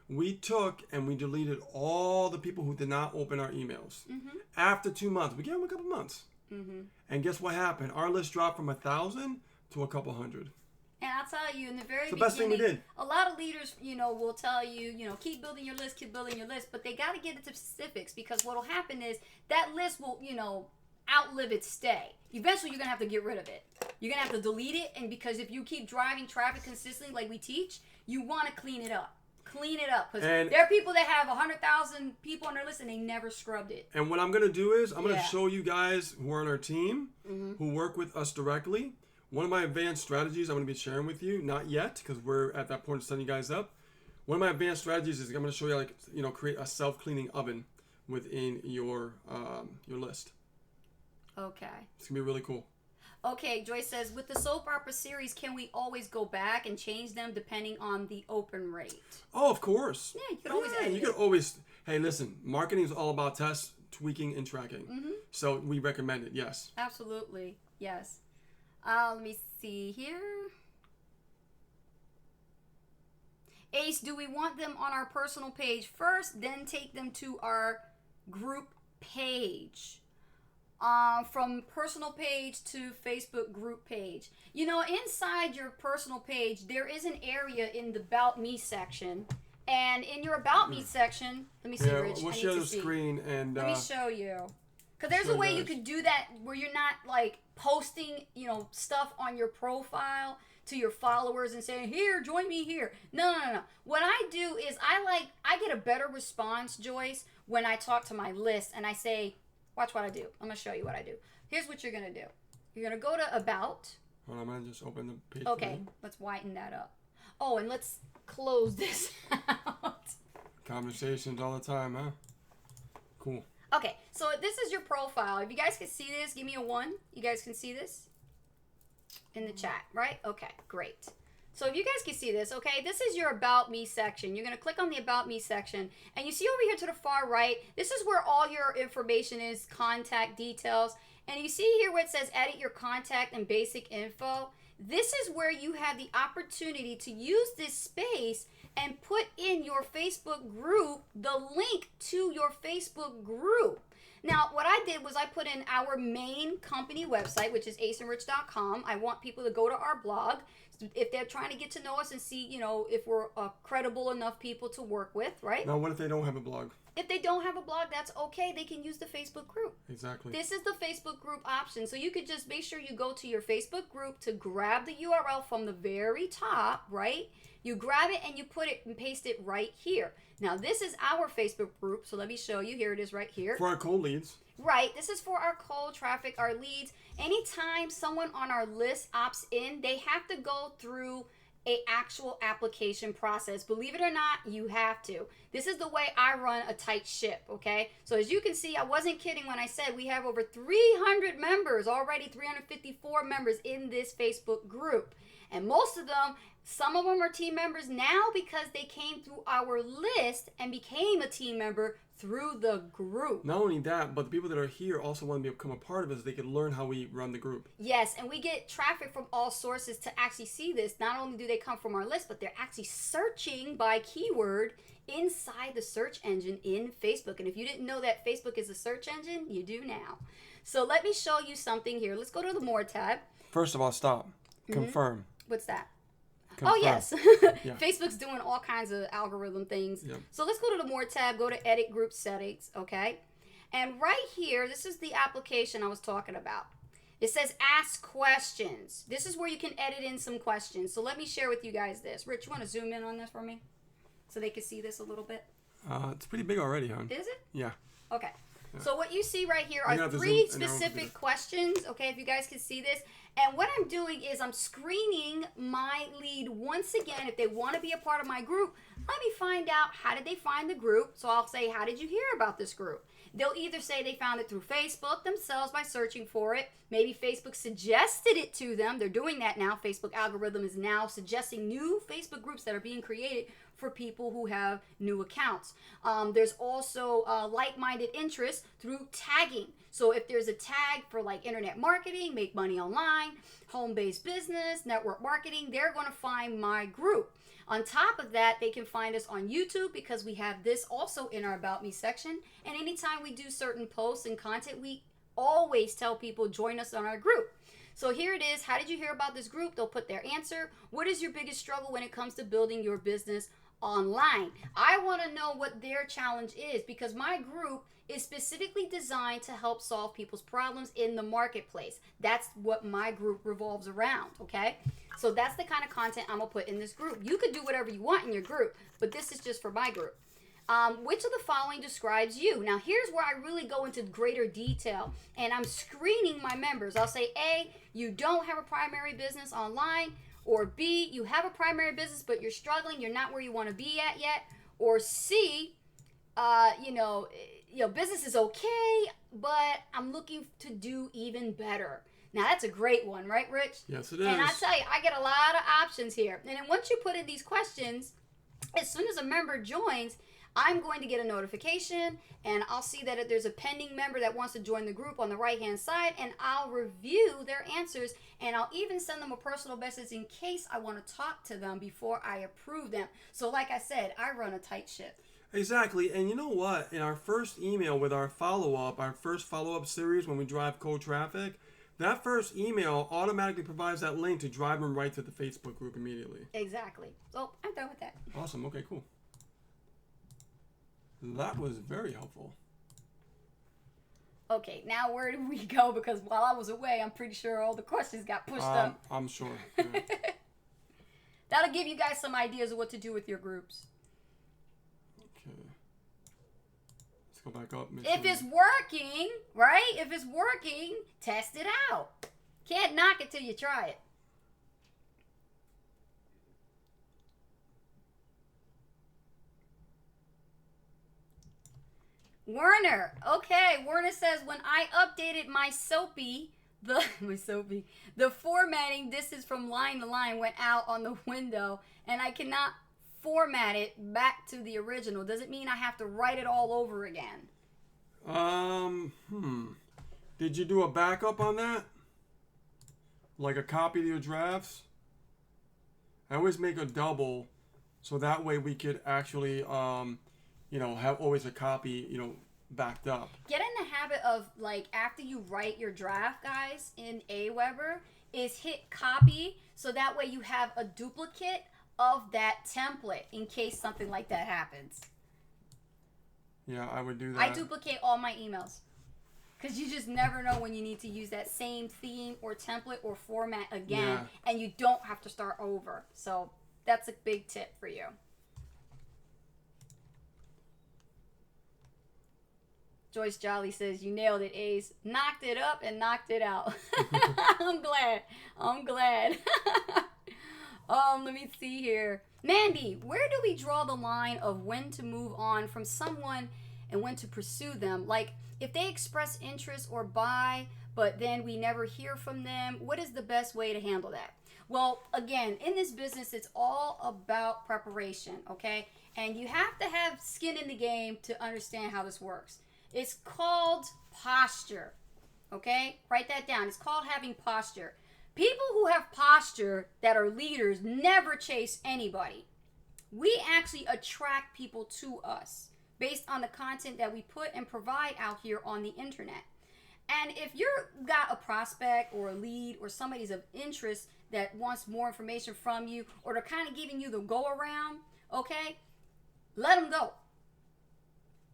we took and we deleted all the people who did not open our emails. Mm-hmm. After 2 months. We gave them a couple months. Mm-hmm. And guess what happened? Our list dropped from 1,000 to a couple hundred. And I'll tell you, in the very beginning, best thing we did. A lot of leaders, will tell you, keep building your list, but they got to get into specifics, because what will happen is that list will, outlive its stay. Eventually, you're going to have to get rid of it. You're going to have to delete it. And because if you keep driving traffic consistently like we teach, you want to clean it up. Clean it up. Because there are people that have 100,000 people on their list and they never scrubbed it. And what I'm going to do is I'm going to show you guys who are on our team, who work with us directly. One of my advanced strategies I'm going to be sharing with you, not yet, because we're at that point of setting you guys up. One of my advanced strategies is I'm going to show you create a self-cleaning oven within your list. Okay. It's going to be really cool. Okay, Joyce says, with the soap opera series, can we always go back and change them depending on the open rate? Oh, of course. Yeah, you can always edit you can always. Hey, listen, marketing is all about tests, tweaking, and tracking. So we recommend it, yes. Absolutely, yes. Let me see here. Ace, do we want them on our personal page first, then take them to our group page? From personal page to Facebook group page. You know, inside your personal page, there is an area in the About Me section. And in your About Me section, let me see, Rich. We'll share the screen and... let me show you. Because there's a way you could do that where you're not, like, posting, stuff on your profile to your followers and saying, here, join me here. No. What I do is I get a better response, Joyce, when I talk to my list and I say... Watch what I do. I'm going to show you what I do. Here's what you're going to do. You're going to go to About. Hold on, I'm going to just open the page. Okay, let's whiten that up. Oh, and let's close this out. Conversations all the time, huh? Cool. Okay, so this is your profile. If you guys can see this, give me a 1. You guys can see this in the chat, right? Okay, great. So if you guys can see this, okay, this is your About Me section. You're going to click on the About Me section. And you see over here to the far right, this is where all your information is, contact details. And you see here where it says edit your contact and basic info. This is where you have the opportunity to use this space and put in your Facebook group the link to your Facebook group. Now, what I did was I put in our main company website, which is aceandrich.com. I want people to go to our blog if they're trying to get to know us and see, if we're credible enough people to work with, right? Now, what if they don't have a blog? If they don't have a blog, that's okay. They can use the Facebook group. Exactly. This is the Facebook group option. So you could just make sure you go to your Facebook group to grab the URL from the very top, right? You grab it and you put it and paste it right here. Now, this is our Facebook group. So let me show you. Here it is right here. For our cold leads. Right. This is for our cold traffic, our leads. Anytime someone on our list opts in, they have to go through a actual application process. Believe it or not, you have to. This is the way I run a tight ship, okay? So as you can see, I wasn't kidding when I said we have over 300 members, already 354 members in this Facebook group. And most of them, some of them are team members now because they came through our list and became a team member through the group. Not only that, but the people that are here also want to become a part of it so they can learn how we run the group. Yes, and we get traffic from all sources to actually see this. Not only do they come from our list, but they're actually searching by keyword inside the search engine in Facebook. And if you didn't know that Facebook is a search engine, you do now. So let me show you something here. Let's go to the More tab. First of all, stop. Confirm. What's that? Confirm. Oh, yes. Yeah. Facebook's doing all kinds of algorithm things. Yep. So let's go to the More tab, go to Edit Group Settings, okay? And right here, this is the application I was talking about. It says Ask Questions. This is where you can edit in some questions. So let me share with you guys this. Rich, you want to zoom in on this for me? So they can see this a little bit? It's pretty big already, hon. Is it? Yeah. Okay. So what you see right here You are have to 3 zoom in there. specific questions, okay, if you guys can see this. And what I'm doing is I'm screening my lead once again. If they want to be a part of my group, let me find out how did they find the group. So I'll say, how did you hear about this group? They'll either say they found it through Facebook themselves by searching for it. Maybe Facebook suggested it to them. They're doing that now. Facebook algorithm is now suggesting new Facebook groups that are being created for people who have new accounts. There's also like-minded interests through tagging. So if there's a tag for like internet marketing, make money online, home-based business, network marketing, they're going to find my group. On top of that, they can find us on YouTube because we have this also in our About Me section. And anytime we do certain posts and content, we always tell people join us on our group. So here it is. How did you hear about this group? They'll put their answer. What is your biggest struggle when it comes to building your business online. I want to know what their challenge is because my group is specifically designed to help solve people's problems in the marketplace. That's what my group revolves around, okay? So that's the kind of content I'm going to put in this group. You could do whatever you want in your group, but this is just for my group. Which of the following describes you? Now, here's where I really go into greater detail, and I'm screening my members. I'll say, A, you don't have a primary business online, or B, you have a primary business, but you're struggling, you're not where you want to be at yet, or C, business is okay, but I'm looking to do even better. Now, that's a great one, right, Rich? Yes, it is. And I tell you, I get a lot of options here. And then once you put in these questions, as soon as a member joins, I'm going to get a notification, and I'll see that if there's a pending member that wants to join the group on the right-hand side, and I'll review their answers, and I'll even send them a personal message in case I want to talk to them before I approve them. So like I said, I run a tight ship. Exactly. And you know what? In our first email with our first follow-up series when we drive cold traffic, that first email automatically provides that link to drive them right to the Facebook group immediately. Exactly. So I'm done with that. Awesome. Okay, cool. That was very helpful. Okay, now where do we go? Because while I was away, I'm pretty sure all the questions got pushed up. I'm sure. Yeah. That'll give you guys some ideas of what to do with your groups. Okay. Let's go back up. If it's working, right? If it's working, test it out. Can't knock it till you try it. Werner. Okay, Werner says, when I updated my Soapy, the formatting, this is from line to line, went out on the window, and I cannot format it back to the original. Does it mean I have to write it all over again? Did you do a backup on that? Like a copy of your drafts? I always make a double, so that way we could actually, have always a copy, backed up. Get in the habit of, like, after you write your draft, guys, in Aweber, is hit copy, so that way you have a duplicate of that template in case something like that happens. Yeah, I would do that. I duplicate all my emails. Because you just never know when you need to use that same theme or template or format again, and you don't have to start over. So that's a big tip for you. Joyce Jolly says, you nailed it, Ace. Knocked it up and knocked it out. I'm glad. Let me see here. Mandy, where do we draw the line of when to move on from someone and when to pursue them? Like, if they express interest or buy, but then we never hear from them, what is the best way to handle that? Well, again, in this business, it's all about preparation, okay? And you have to have skin in the game to understand how this works. It's called posture, okay? Write that down. It's called having posture. People who have posture that are leaders never chase anybody. We actually attract people to us based on the content that we put and provide out here on the internet. And if you've got a prospect or a lead or somebody's of interest that wants more information from you, or they're kind of giving you the go around, okay, let them go.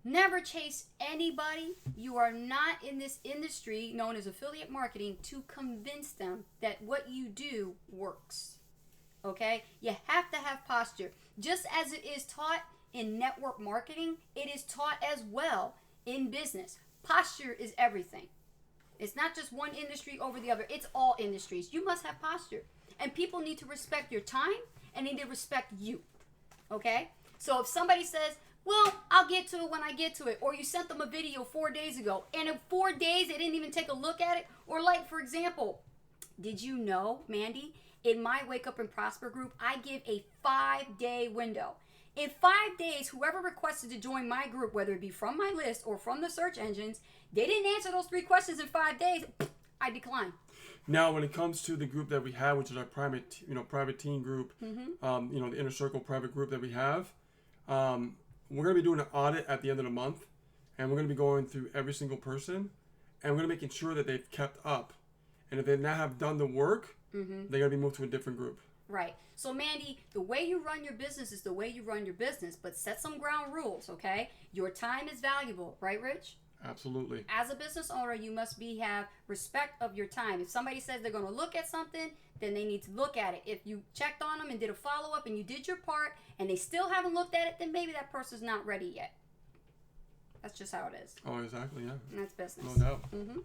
Never chase anybody. You are not in this industry known as affiliate marketing to convince them that what you do works. Okay? You have to have posture. Just as it is taught in network marketing, it is taught as well in business. Posture is everything. It's not just one industry over the other. It's all industries. You must have posture. And people need to respect your time and need to respect you. Okay? So if somebody says, well, I'll get to it when I get to it. Or you sent them a video 4 days ago, and in 4 days they didn't even take a look at it. Or like, for example, did you know, Mandy, in my Wake Up and Prosper group, I give a 5-day window. In 5 days, whoever requested to join my group, whether it be from my list or from the search engines, they didn't answer those 3 questions in 5 days, I decline. Now, when it comes to the group that we have, which is our private teen group, the Inner Circle private group that we have, we're going to be doing an audit at the end of the month, and we're going to be going through every single person, and we're going to be making sure that they've kept up. And if they not have done the work, they're going to be moved to a different group. Right. So, Mandy, the way you run your business is the way you run your business, but set some ground rules, okay? Your time is valuable, right, Rich? Absolutely. As a business owner, you must have respect of your time. If somebody says they're going to look at something, then they need to look at it. If you checked on them and did a follow-up and you did your part and they still haven't looked at it, then maybe that person's not ready yet. That's just how it is. Oh, exactly, yeah. And that's business. No doubt. Mm-hmm.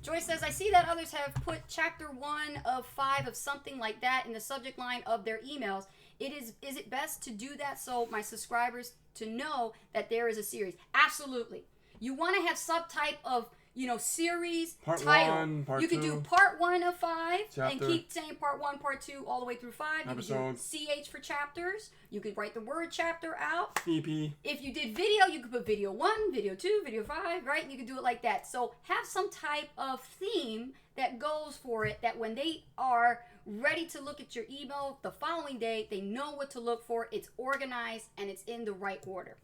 Joyce says, I see that others have put chapter 1 of 5 of something like that in the subject line of their emails. Is it best to do that so my subscribers to know that there is a series? Absolutely. You want to have subtype of, series Part title. 1, part you 2. can do part 1 of 5 Chapter. and keep saying part 1, part 2 all the way through 5. Episode. You can do CH for chapters. You could write the word chapter out. EP. If you did video, you could put video 1, video 2, video 5, right? You could do it like that. So have some type of theme that goes for it, that when they are ready to look at your email the following day, they know what to look for. It's organized and it's in the right order.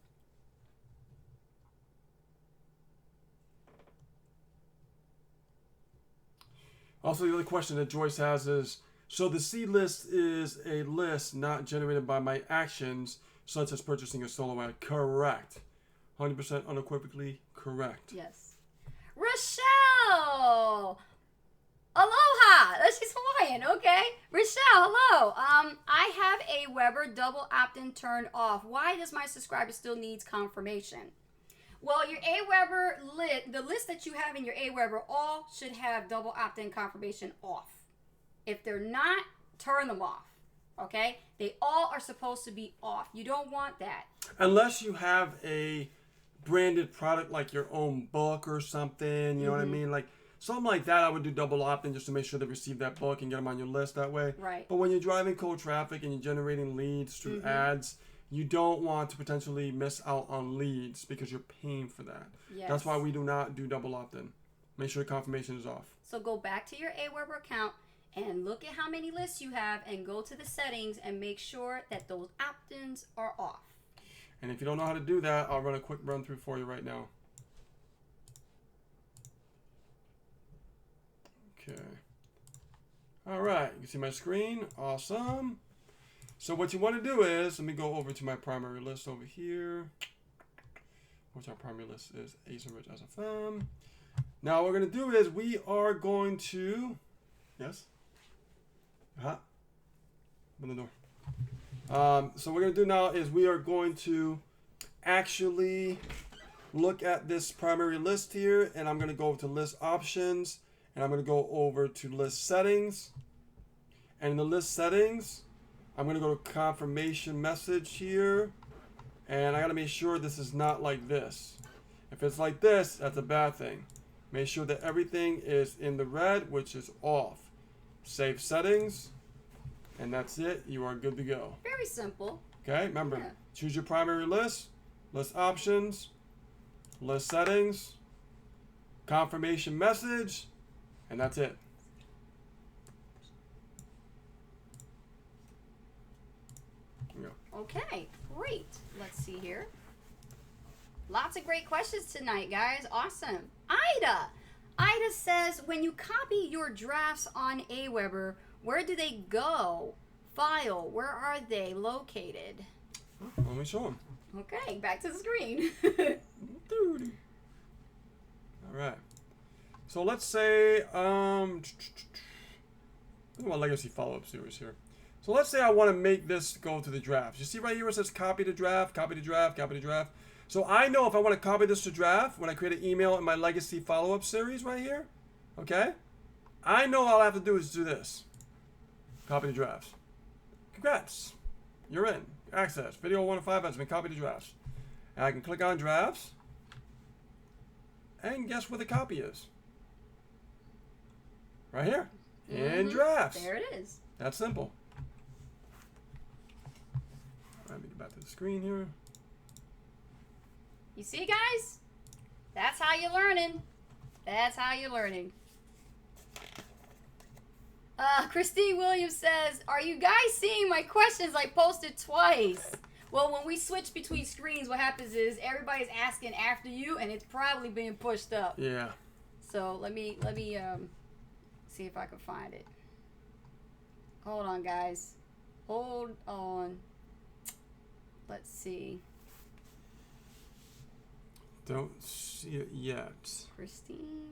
Also, the other question that Joyce has is, so the C list is a list not generated by my actions, such as purchasing a solo ad. Correct. 100% unequivocally correct. Yes. Rochelle! Aloha! She's Hawaiian, okay? Rochelle, hello. I have a Weber double opt-in turned off. Why does my subscriber still needs confirmation? Well, your AWeber the list that you have in your AWeber all should have double opt-in confirmation off. If they're not, turn them off. Okay? They all are supposed to be off. You don't want that. Unless you have a branded product like your own book or something, you know what I mean? Like something like that, I would do double opt-in just to make sure they receive that book and get them on your list that way. Right. But when you're driving cold traffic and you're generating leads through ads, you don't want to potentially miss out on leads because you're paying for that. Yes. That's why we do not do double opt-in. Make sure the confirmation is off. So go back to your AWeber account and look at how many lists you have and go to the settings and make sure that those opt-ins are off. And if you don't know how to do that, I'll run a quick run through for you right now. Okay. All right, you can see my screen. Awesome. So what you want to do is, let me go over to my primary list over here, which our primary list is Ace and Rich SFM. Now what we're going to do is we are going to, yes? Open the door. So what we're going to do now is we are going to actually look at this primary list here, and I'm going to go over to list options, and I'm going to go over to list settings. And in the list settings, I'm going to go to confirmation message here, and I got to make sure this is not like this. If it's like this, that's a bad thing. Make sure that everything is in the red, which is off. Save settings, and that's it. You are good to go. Very simple. Okay, remember, Yeah. choose your primary list, list options, list settings, confirmation message, and that's it. There you go. Okay, great. Let's see here. Lots of great questions tonight, guys. Awesome. Ida says, when you copy your drafts on AWeber, where do they go? File, where are they located? Let me show them. Okay, back to the screen. All right. So let's say, look at my legacy follow-up series here. So let's say I want to make this go to the drafts. You see right here where it says copy to draft, copy to draft, copy to draft. So I know if I want to copy this to draft, when I create an email in my legacy follow-up series right here, okay? I know all I have to do is do this. Copy to drafts. Congrats. You're in. Access. Video 1 of 5 has been copied to drafts. And I can click on drafts. And guess where the copy is? Right here. In drafts. There it is. That's simple. Let me get back to the screen here. You see, guys? That's how you're learning. That's how you're learning. Christine Williams says, are you guys seeing my questions I posted twice? Well, when we switch between screens, what happens is everybody's asking after you, and it's probably being pushed up. Yeah. So let me see if I can find it. Hold on, guys. Hold on. Let's see. Don't see it yet. Christine.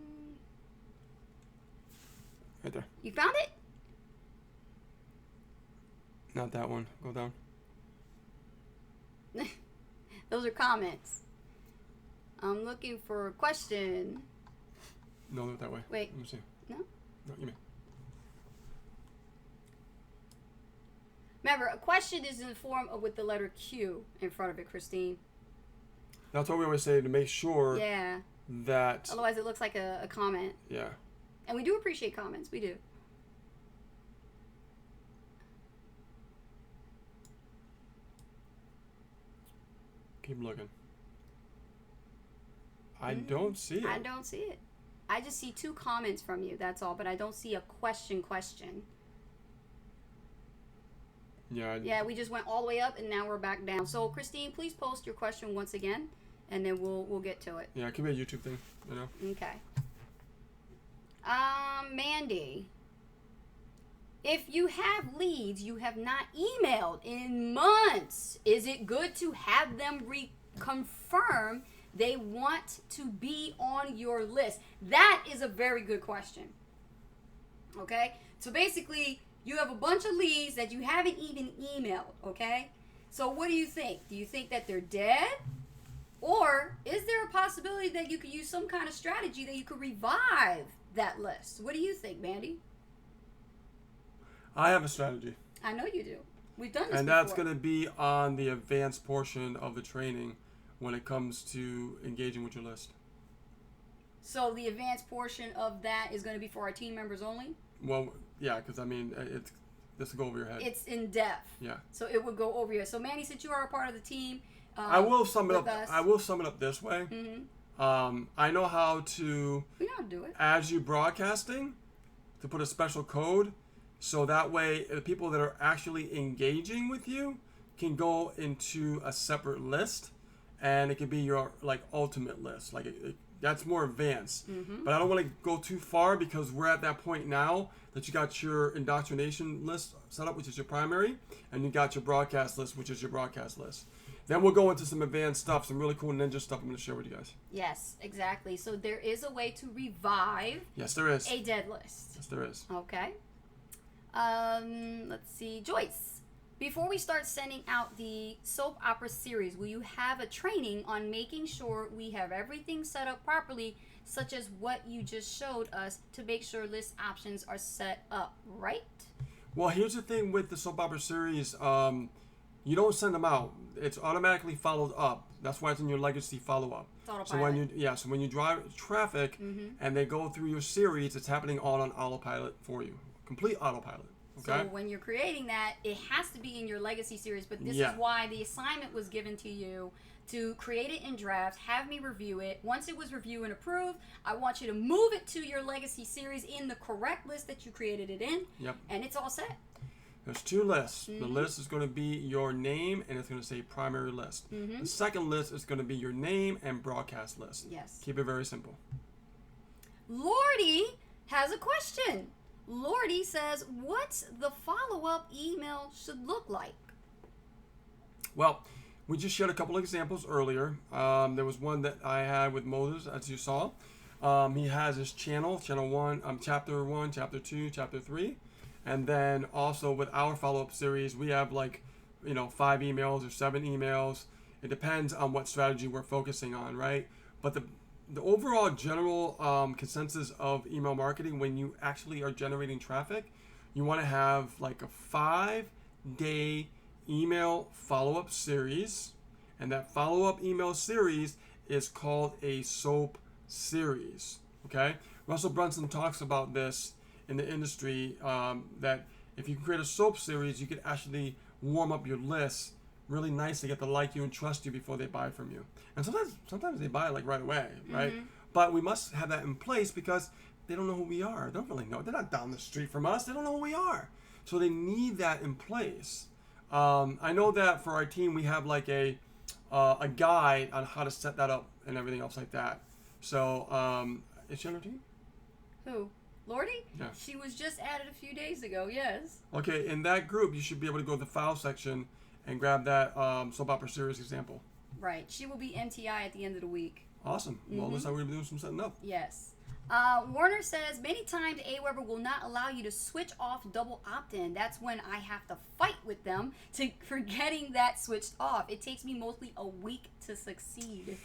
Right there. You found it? Not that one. Go down. Those are comments. I'm looking for a question. No, not that way. Wait. Let me see. No? No, you mean. Remember, a question is in the form of with the letter Q in front of it, Christine. That's what we always say to make sure Yeah. that. Otherwise, it looks like a comment. Yeah. And we do appreciate comments. We do. Keep looking. I don't see it. I don't see it. I just see 2 comments from you. That's all. But I don't see a question. Yeah. Yeah, we just went all the way up and now we're back down. So, Christine, please post your question once again, and then we'll get to it. Yeah, it could be a YouTube thing, you know. Okay. Mandy, if you have leads you have not emailed in months, is it good to have them reconfirm they want to be on your list? That is a very good question. Okay? So basically, you have a bunch of leads that you haven't even emailed, okay? So what do you think? Do you think that they're dead? Or is there a possibility that you could use some kind of strategy that you could revive that list? What do you think, Mandy? I have a strategy. I know you do. We've done this And before. that's going to be on the advanced portion of the training when it comes to engaging with your list. So the advanced portion of that is going to be for our team members only? Well, yeah, because I mean, this will go over your head. It's in depth. Yeah. So it would go over here. So Mandy, since you are a part of the team, I will sum it up. with us. I will sum it up this way. Mm-hmm. I know how to, We know how to do it. as you broadcasting, to put a special code, so that way the people that are actually engaging with you can go into a separate list, and it can be your like ultimate list. Like that's more advanced. But I don't want to go too far because we're at that point now that you got your indoctrination list set up, which is your primary, and you got your broadcast list, which is your broadcast list. Then we'll go into some advanced stuff, some really cool ninja stuff I'm going to share with you guys. Yes, exactly. So there is a way to revive Yes, there is. a dead list. Yes, there is. Okay. Let's see. Joyce, before we start sending out the soap opera series, will you have a training on making sure we have everything set up properly, such as what you just showed us, to make sure list options are set up right? Well, here's the thing with the soap opera series. You don't send them out. It's automatically followed up. That's why it's in your legacy follow-up. So when you drive traffic and they go through your series, it's happening all on autopilot for you. Complete autopilot. Okay? So when you're creating that, it has to be in your legacy series, but this Yeah. is why the assignment was given to you to create it in drafts, have me review it. Once it was reviewed and approved, I want you to move it to your legacy series in the correct list that you created it in. Yep. And it's all set. There's 2 lists. The list is going to be your name, and it's going to say primary list. The second list is going to be your name and broadcast list. Yes. Keep it very simple. Lordy has a question. Lordy says, what's the follow-up email should look like? Well, we just shared a couple of examples earlier. There was one that I had with Moses, as you saw. He has his channel 1, chapter 1, chapter 2, chapter 3. And then also with our follow-up series, we have 5 emails or 7 emails. It depends on what strategy we're focusing on, right? But the overall general consensus of email marketing, when you actually are generating traffic, you want to have like a 5-day email follow-up series. And that follow-up email series is called a SOAP series, okay? Russell Brunson talks about this in the industry, that if you can create a SOAP series, you can actually warm up your list really nice to get to like you and trust you before they buy from you. And sometimes they buy like right away, right? But we must have that in place because they don't know who we are. They don't really know. They're not down the street from us. They don't know who we are. So they need that in place. I know that for our team, we have like a guide on how to set that up and everything else like that. So, is she on our team? Who? Lordy? Yeah. She was just added a few days ago, yes. Okay, in that group, you should be able to go to the file section and grab that Soap Opera Series example. Right. She will be MTI at the end of the week. Awesome. Well, looks like we're going to be doing some setting up. Yes. Warner says, many times AWeber will not allow you to switch off double opt-in. That's when I have to fight with them for getting that switched off. It takes me mostly a week to succeed.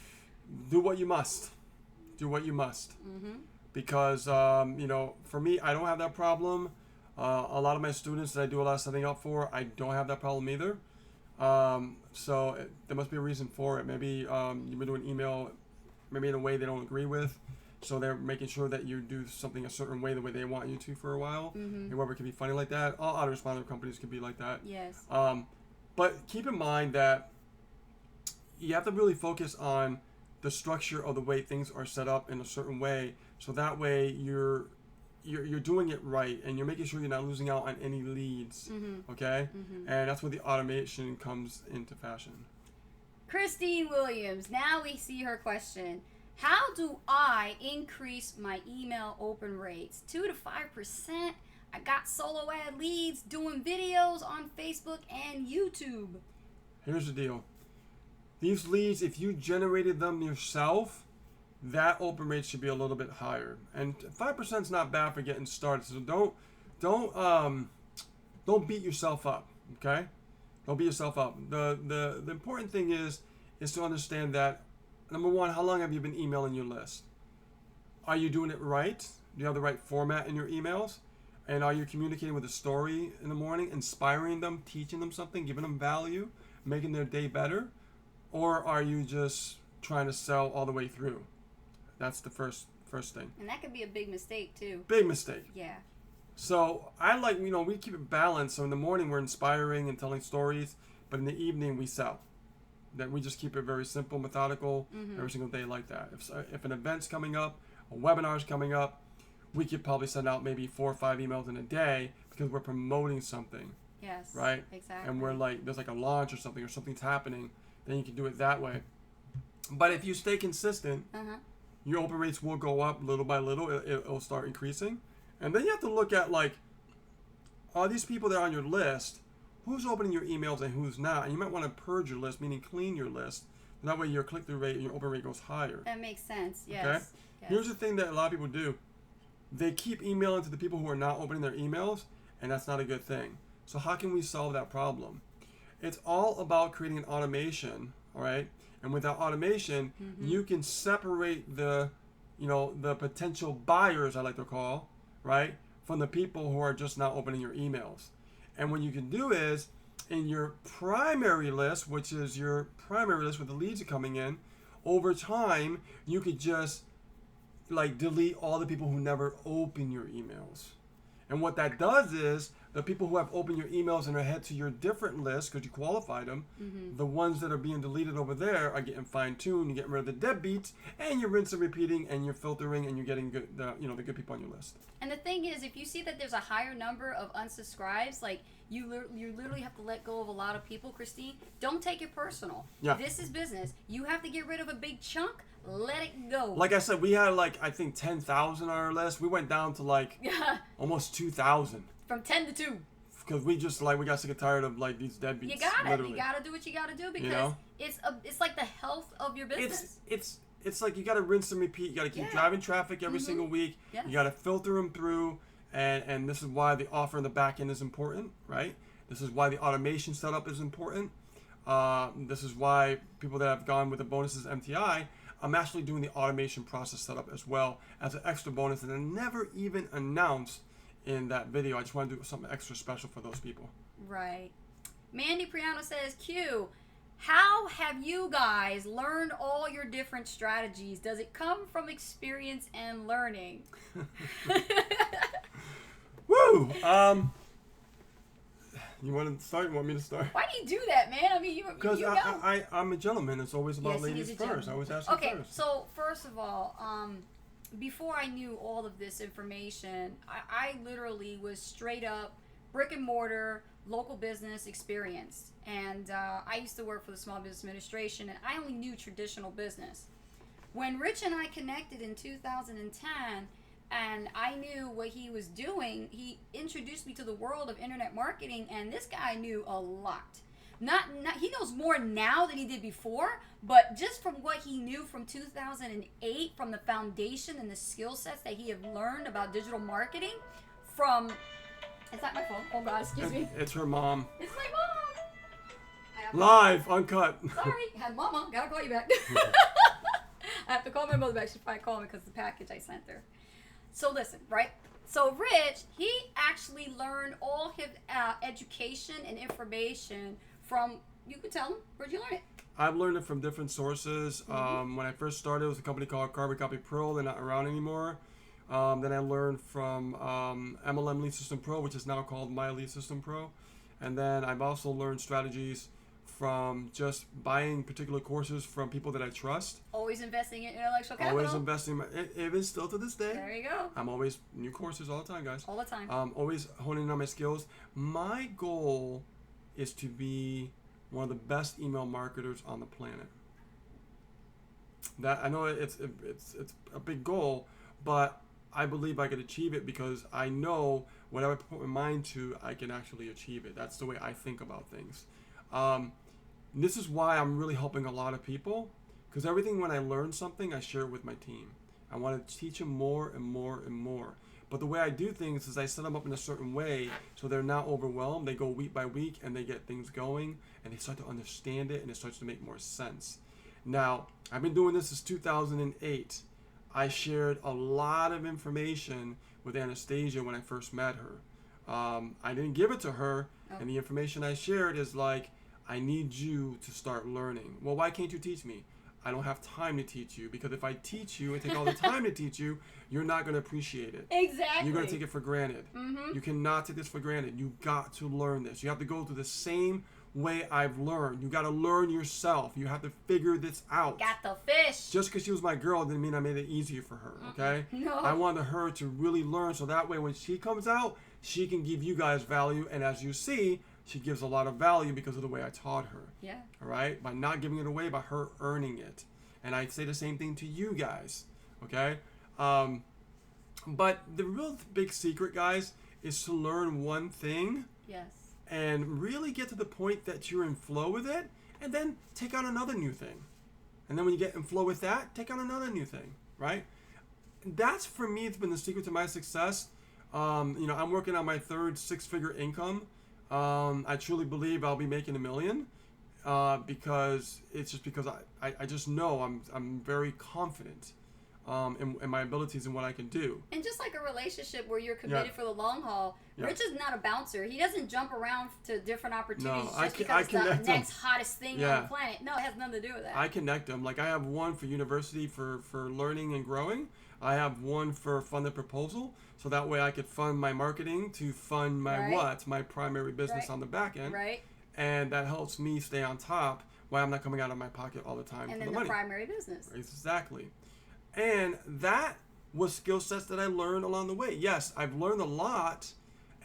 Do what you must. Do what you must. Because, for me, I don't have that problem. A lot of my students that I do a lot of setting up for, I don't have that problem either. So there must be a reason for it. Maybe you've been doing email maybe in a way they don't agree with. So they're making sure that you do something a certain way, the way they want you to for a while. AWeber can be funny like that. All autoresponder companies can be like that. Yes. But keep in mind that you have to really focus on the structure of the way things are set up in a certain way. So that way you're doing it right and you're making sure you're not losing out on any leads. Okay? And that's where the automation comes into fashion. Christine Williams. Now we see her question. How do I increase my email open rates? 2 to 5%. I got solo ad leads doing videos on Facebook and YouTube. Here's the deal. These leads, if you generated them yourself, that open rate should be a little bit higher. And 5% is not bad for getting started. So don't beat yourself up. Okay? Don't beat yourself up. The important thing is to understand that, number one, how long have you been emailing your list? Are you doing it right? Do you have the right format in your emails? And are you communicating with a story in the morning, inspiring them, teaching them something, giving them value, making their day better? Or are you just trying to sell all the way through? That's the first thing. And that could be a big mistake too. Big mistake. Yeah. So I like, we keep it balanced. So in the morning we're inspiring and telling stories, but in the evening we sell. That we just keep it very simple, methodical, every single day like that. If an event's coming up, a webinar's coming up, we could probably send out maybe 4 or 5 emails in a day because we're promoting something. Yes. Right? Exactly. And we're like, there's like a launch or something's happening, then you can do it that way. But if you stay consistent, your open rates will go up little by little. It'll start increasing. And then you have to look at like, are these people that are on your list, who's opening your emails and who's not? And you might want to purge your list, meaning clean your list. And that way your click-through rate and your open rate goes higher. That makes sense, yes. Okay? Yes. Here's the thing that a lot of people do. They keep emailing to the people who are not opening their emails, and that's not a good thing. So how can we solve that problem? It's all about creating an automation, all right? And with that automation, you can separate the potential buyers, I like to call, right, from the people who are just not opening your emails. And what you can do is, in your primary list, which is your primary list where the leads are coming in, over time, you could just like delete all the people who never open your emails. And what that does is, the people who have opened your emails and are head to your different list, because you qualified them, the ones that are being deleted over there are getting fine-tuned, you're getting rid of the deadbeats, and you're rinsing and repeating, and you're filtering, and you're getting the good people on your list. And the thing is, if you see that there's a higher number of unsubscribes, like you literally have to let go of a lot of people, Christine, don't take it personal. Yeah. This is business. You have to get rid of a big chunk, let it go. Like I said, we had I think 10,000 on our list. We went down to almost 2,000. From 10 to 2. Because we just we got sick and tired of these deadbeats. You got it. Literally. You got to do what you got to do because it's like the health of your business. It's like you got to rinse and repeat. You got to keep driving traffic every single week. Yes. You got to filter them through, and this is why the offer in the back end is important, right? This is why the automation setup is important. This is why people that have gone with the bonuses MTI, I'm actually doing the automation process setup as well as an extra bonus that I never even announced in that video. I just want to do something extra special for those people. Right. Mandy Priano says, Q, how have you guys learned all your different strategies? Does it come from experience and learning? Woo! You want to start? You want me to start? Why do you do that, man? I mean, you know. Because I'm a gentleman. It's always about ladies first. I always ask you okay, first. so first of all, before I knew all of this information, I literally was straight up brick and mortar, local business experience. And I used to work for the Small Business Administration, and I only knew traditional business. When Rich and I connected in 2010, and I knew what he was doing. He introduced me to the world of internet marketing, and this guy knew a lot. Not he knows more now than he did before, but just from what he knew from 2008, from the foundation and the skill sets that he had learned about digital marketing from... Is that my phone? Oh God, excuse me. It's her mom. It's my mom. Live, uncut. Sorry, had mama. Gotta call you back. I have to call my mother back. She's probably calling me because of the package I sent her. So listen, right? So Rich, he actually learned all his education and information from, you could tell him, where'd you learn it? I've learned it from different sources. When I first started, it was a company called Carbon Copy Pro. They're not around anymore. Then I learned from MLM Lead System Pro, which is now called My Lead System Pro. And then I've also learned strategies from just buying particular courses from people that I trust. Always investing in intellectual capital. Always investing, even still to this day. There you go. I'm always, new courses all the time, guys. All the time. Always honing in on my skills. My goal is to be one of the best email marketers on the planet. That I know it's a big goal, but I believe I could achieve it because I know whatever I put my mind to, I can actually achieve it. That's the way I think about things. This is why I'm really helping a lot of people, because everything when I learn something, I share it with my team. I want to teach them more and more and more. But the way I do things is I set them up in a certain way so they're not overwhelmed. They go week by week and they get things going and they start to understand it and it starts to make more sense. Now, I've been doing this since 2008. I shared a lot of information with Anastasia when I first met her. I didn't give it to her, and the information I shared is like, I need you to start learning. Well, why can't you teach me? I don't have time to teach you, because if I teach you and take all the time to teach you, you're not going to appreciate it. Exactly. You're going to take it for granted. You cannot take this for granted. You got to learn this. You have to go through the same way I've learned. You got to learn yourself. You have to figure this out. Got the fish. Just because she was my girl didn't mean I made it easier for her, okay? No. I wanted her to really learn so that way when she comes out, she can give you guys value. And as you see, she gives a lot of value because of the way I taught her. Yeah. All right? By not giving it away, by her earning it. And I say the same thing to you guys, okay? But the real big secret, guys, is to learn one thing. Yes. And really get to the point that you're in flow with it, and then take on another new thing. And then when you get in flow with that, take on another new thing, right? That's, for me, it's been the secret to my success. I'm working on my third six-figure income. I truly believe I'll be making $1 million because it's just because I just know I'm very confident in my abilities and what I can do. And just like a relationship where you're committed for the long haul, Rich is not a bouncer. He doesn't jump around to different opportunities just because it's the next hottest thing on the planet. No, it has nothing to do with that. I connect them. Like I have one for university for learning and growing. I have one for funded proposal. So that way I could fund my marketing to fund my my primary business on the back end. Right. And that helps me stay on top while I'm not coming out of my pocket all the time for the money. And then the primary business. Exactly. And that was skill sets that I learned along the way. Yes, I've learned a lot,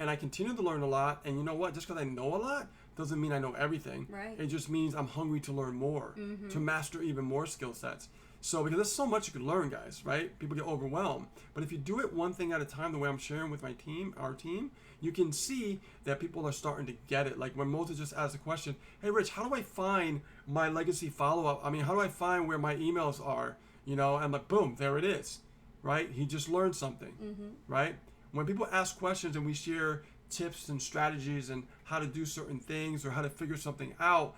and I continue to learn a lot. And you know what? Just because I know a lot doesn't mean I know everything. Right. It just means I'm hungry to learn more, to master even more skill sets. So because there's so much you can learn, guys, right? People get overwhelmed. But if you do it one thing at a time, the way I'm sharing with my team, our team, you can see that people are starting to get it. Like when Moses just asked the question, hey, Rich, how do I find my legacy follow-up? I mean, how do I find where my emails are? You know, and like, boom, there it is, right? He just learned something, right? When people ask questions and we share tips and strategies and how to do certain things or how to figure something out,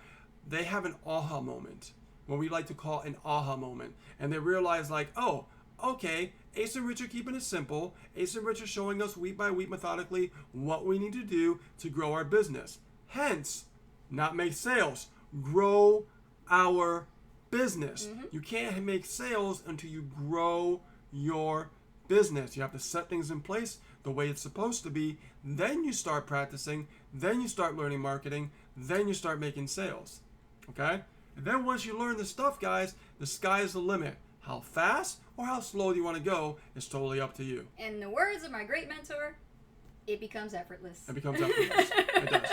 they have an aha moment, what we like to call an aha moment. And they realize like, oh, okay, Ace and Rich are keeping it simple. Ace and Rich are showing us week by week methodically what we need to do to grow our business. Hence, not make sales, grow our business. You can't make sales until you grow your business. You have to set things in place the way it's supposed to be. Then you start practicing. Then you start learning marketing. Then you start making sales. Okay? And then once you learn the stuff, guys, the sky is the limit. How fast or how slow do you want to go is totally up to you. In the words of my great mentor, it becomes effortless. It becomes effortless. It does.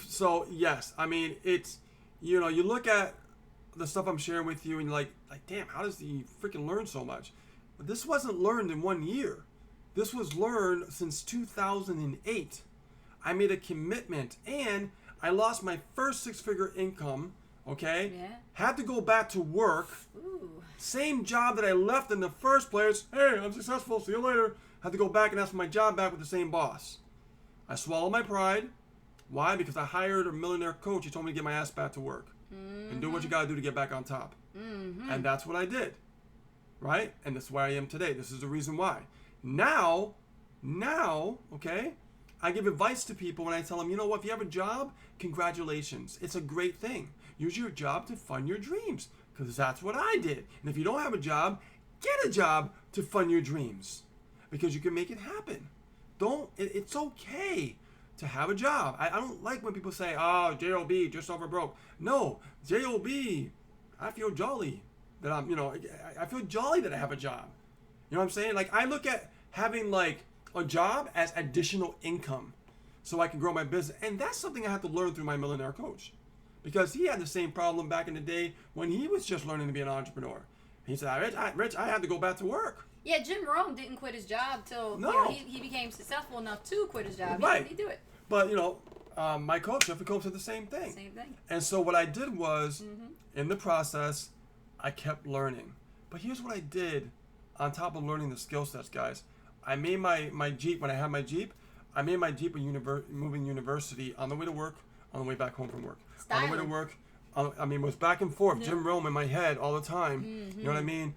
So, yes, I mean, it's, you look at the stuff I'm sharing with you and you're like, damn, how does he freaking learn so much? But this wasn't learned in 1 year. This was learned since 2008. I made a commitment, and I lost my first six-figure income, okay? Yeah. Had to go back to work. Ooh. Same job that I left in the first place. Hey, I'm successful. See you later. Had to go back and ask for my job back with the same boss. I swallowed my pride. Why? Because I hired a millionaire coach. He told me to get my ass back to work and do what you got to do to get back on top. And that's what I did, right? And that's where I am today. This is the reason why. Now, okay, I give advice to people when I tell them, you know what, if you have a job, congratulations. It's a great thing. Use your job to fund your dreams, because that's what I did. And if you don't have a job, get a job to fund your dreams, because you can make it happen. It's okay to have a job. I don't like when people say, oh, J-O-B, just over broke. No, J-O-B, I feel jolly that I feel jolly that I have a job. You know what I'm saying? Like, I look at having like a job as additional income so I can grow my business. And that's something I had to learn through my millionaire coach, because he had the same problem back in the day when he was just learning to be an entrepreneur. He said, Rich, I had to go back to work. Yeah, Jim Rohn didn't quit his job till he became successful enough to quit his job. Right. He do it. But, my coach, Jeffrey Cope, said the same thing. Same thing. And so what I did was, in the process, I kept learning. But here's what I did on top of learning the skill sets, guys. I made my Jeep, when I had my Jeep, I made my Jeep a moving university on the way to work, on the way back home from work. Styling. On the way to work, it was back and forth. Jim Rohn in my head all the time. You know what I mean?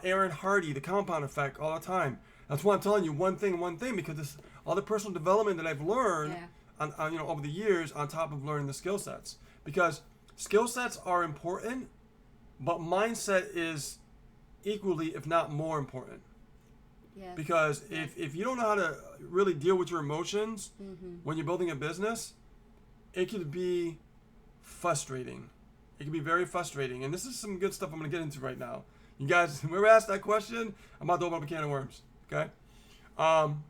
Aaron Hardy, the compound effect, all the time. That's why I'm telling you one thing, because this all the personal development that I've learned on over the years, on top of learning the skill sets. Because skill sets are important, but mindset is equally, if not more important. Yes. Because if you don't know how to really deal with your emotions when you're building a business, it could be frustrating. It can be very frustrating. And this is some good stuff I'm going to get into right now. You guys, whoever asked that question, I'm about to open up a can of worms. Okay?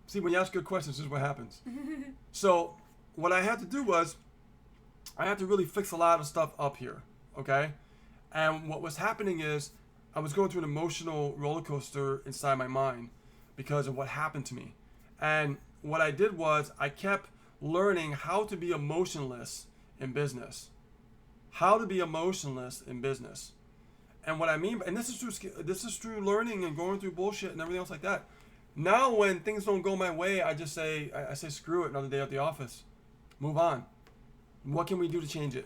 See, when you ask good questions, this is what happens. So what I had to do was, I had to really fix a lot of stuff up here. Okay? And what was happening is, I was going through an emotional roller coaster inside my mind because of what happened to me. And what I did was, I kept learning how to be emotionless in business. How to be emotionless in business. And what I mean, and this is through learning and going through bullshit and everything else like that. Now when things don't go my way, I just say, screw it, another day at the office. Move on. What can we do to change it?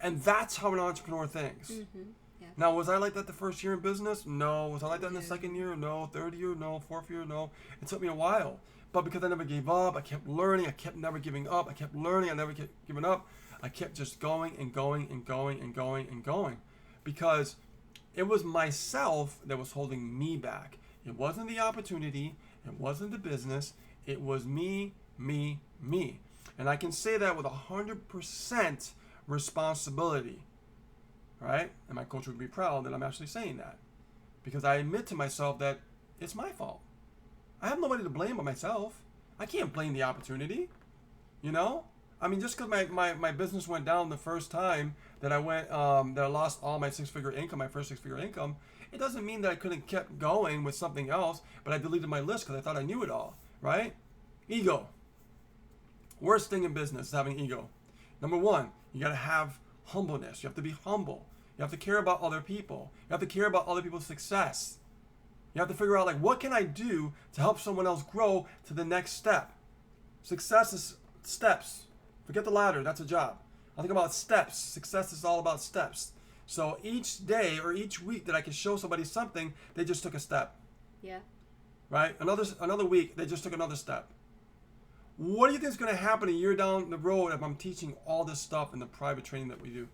And that's how an entrepreneur thinks. Yeah. Now, was I like that the first year in business? No. Was I like that in the second year? No. Third year? No. Fourth year? No. It took me a while. But because I never gave up, I kept learning, I kept never giving up, I kept learning, I never kept giving up, I kept just going and going and going and going and going. Because it was myself that was holding me back. It wasn't the opportunity, it wasn't the business, it was me. And I can say that with 100% responsibility. Right? And my coach would be proud that I'm actually saying that. Because I admit to myself that it's my fault. I have nobody to blame but myself. I can't blame the opportunity. You know? I mean, just because my business went down the first time that I lost all my six-figure income, my first six-figure income, it doesn't mean that I couldn't kept going with something else, but I deleted my list because I thought I knew it all. Right? Ego. Worst thing in business is having ego. Number one, you got to have humbleness. You have to be humble. You have to care about other people. You have to care about other people's success. You have to figure out, like, what can I do to help someone else grow to the next step? Success is steps. Forget the ladder. That's a job. I think about steps. Success is all about steps. So each day or each week that I can show somebody something, they just took a step. Yeah. Right? Another week, they just took another step. What do you think is going to happen a year down the road if I'm teaching all this stuff in the private training that we do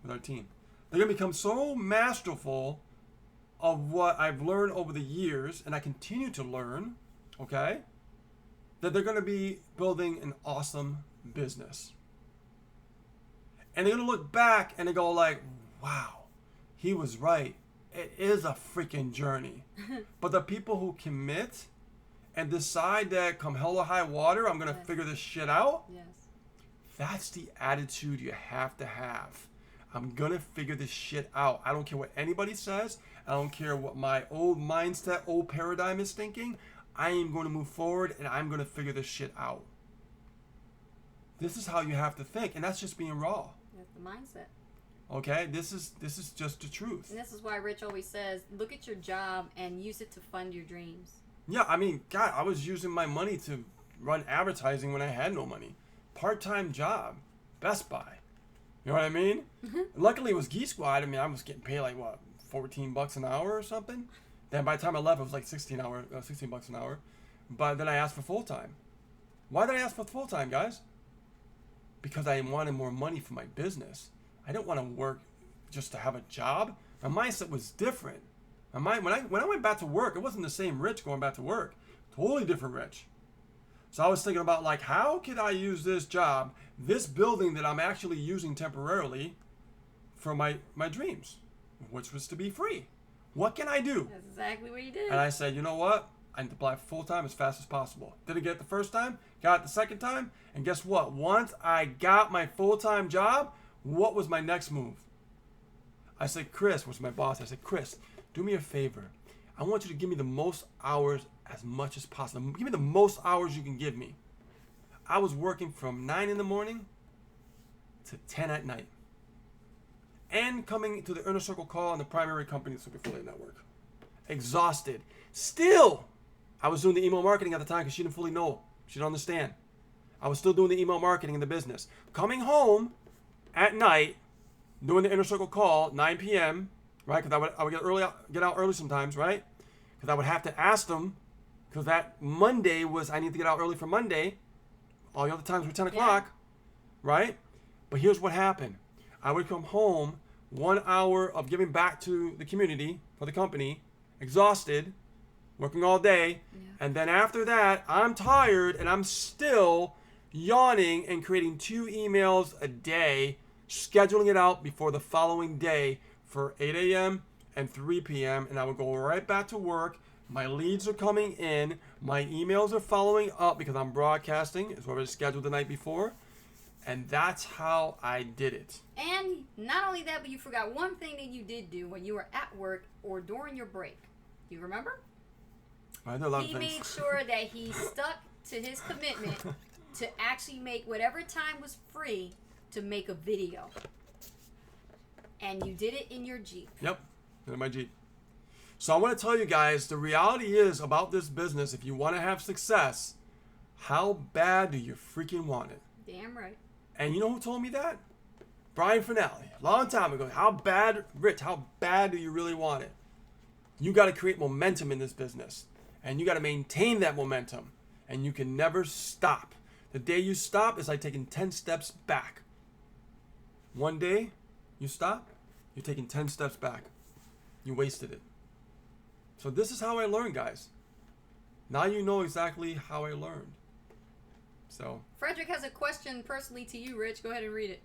with our team? They're going to become so masterful of what I've learned over the years, and I continue to learn, okay, that they're going to be building an awesome business. And they're going to look back and they go like, wow, he was right. It is a freaking journey. But the people who commit and decide that come hell or high water, I'm going to figure this shit out. Yes. That's the attitude you have to have. I'm going to figure this shit out. I don't care what anybody says. I don't care what my old mindset, old paradigm is thinking. I am going to move forward and I'm going to figure this shit out. This is how you have to think, and that's just being raw. That's the mindset. Okay, this is just the truth. And this is why Rich always says, look at your job and use it to fund your dreams. Yeah, I mean, God, I was using my money to run advertising when I had no money. Part-time job, Best Buy. You know what I mean? Luckily, it was Geek Squad. I mean, I was getting paid like what, $14 an hour or something. Then by the time I left, it was like $16 an hour. But then I asked for full-time. Why did I ask for full-time, guys? Because I wanted more money for my business. I didn't want to work just to have a job. My mindset was different. When I went back to work, it wasn't the same Rich going back to work. Totally different Rich. So I was thinking about like, how could I use this job, this building that I'm actually using temporarily for my dreams, which was to be free. What can I do? That's exactly what you did. And I said, you know what? I need to apply for full-time as fast as possible. Didn't get it the first time, got it the second time, and guess what? Once I got my full-time job, what was my next move? I said, Chris, was my boss. I said, Chris, do me a favor. I want you to give me the most hours as much as possible. Give me the most hours you can give me. I was working from 9 in the morning to 10 at night. And coming to the Inner Circle call on the primary company, the Super Affiliate Network. Exhausted. Still, I was doing the email marketing at the time because she didn't fully know. She didn't understand. I was still doing the email marketing in the business. Coming home at night, doing the Inner Circle call, 9 p.m., right? Because I would get out early sometimes, right? Because I would have to ask them, because that Monday was, I need to get out early for Monday. All the other times were 10 o'clock, right? But here's what happened. I would come home, 1 hour of giving back to the community, for the company, exhausted, working all day, and then after that, I'm tired, and I'm still yawning and creating 2 emails a day, scheduling it out before the following day for 8 a.m. and 3 p.m., and I would go right back to work. My leads are coming in. My emails are following up because I'm broadcasting. It's already scheduled the night before. And that's how I did it. And not only that, but you forgot one thing that you did do when you were at work or during your break. Do you remember? I did a lot He of things. made sure that he stuck to his commitment to actually make whatever time was free to make a video. And you did it in your Jeep. Yep, in my Jeep. So I want to tell you guys, the reality is about this business, if you want to have success, how bad do you freaking want it? Damn right. And you know who told me that? Brian Finale, a long time ago. How bad, Rich, how bad do you really want it? You got to create momentum in this business. And you got to maintain that momentum. And you can never stop. The day you stop is like taking 10 steps back. One day you stop, you're taking 10 steps back. You wasted it. So this is how I learned, guys. Now you know exactly how I learned. So Frederick has a question personally to you, Rich. Go ahead and read it.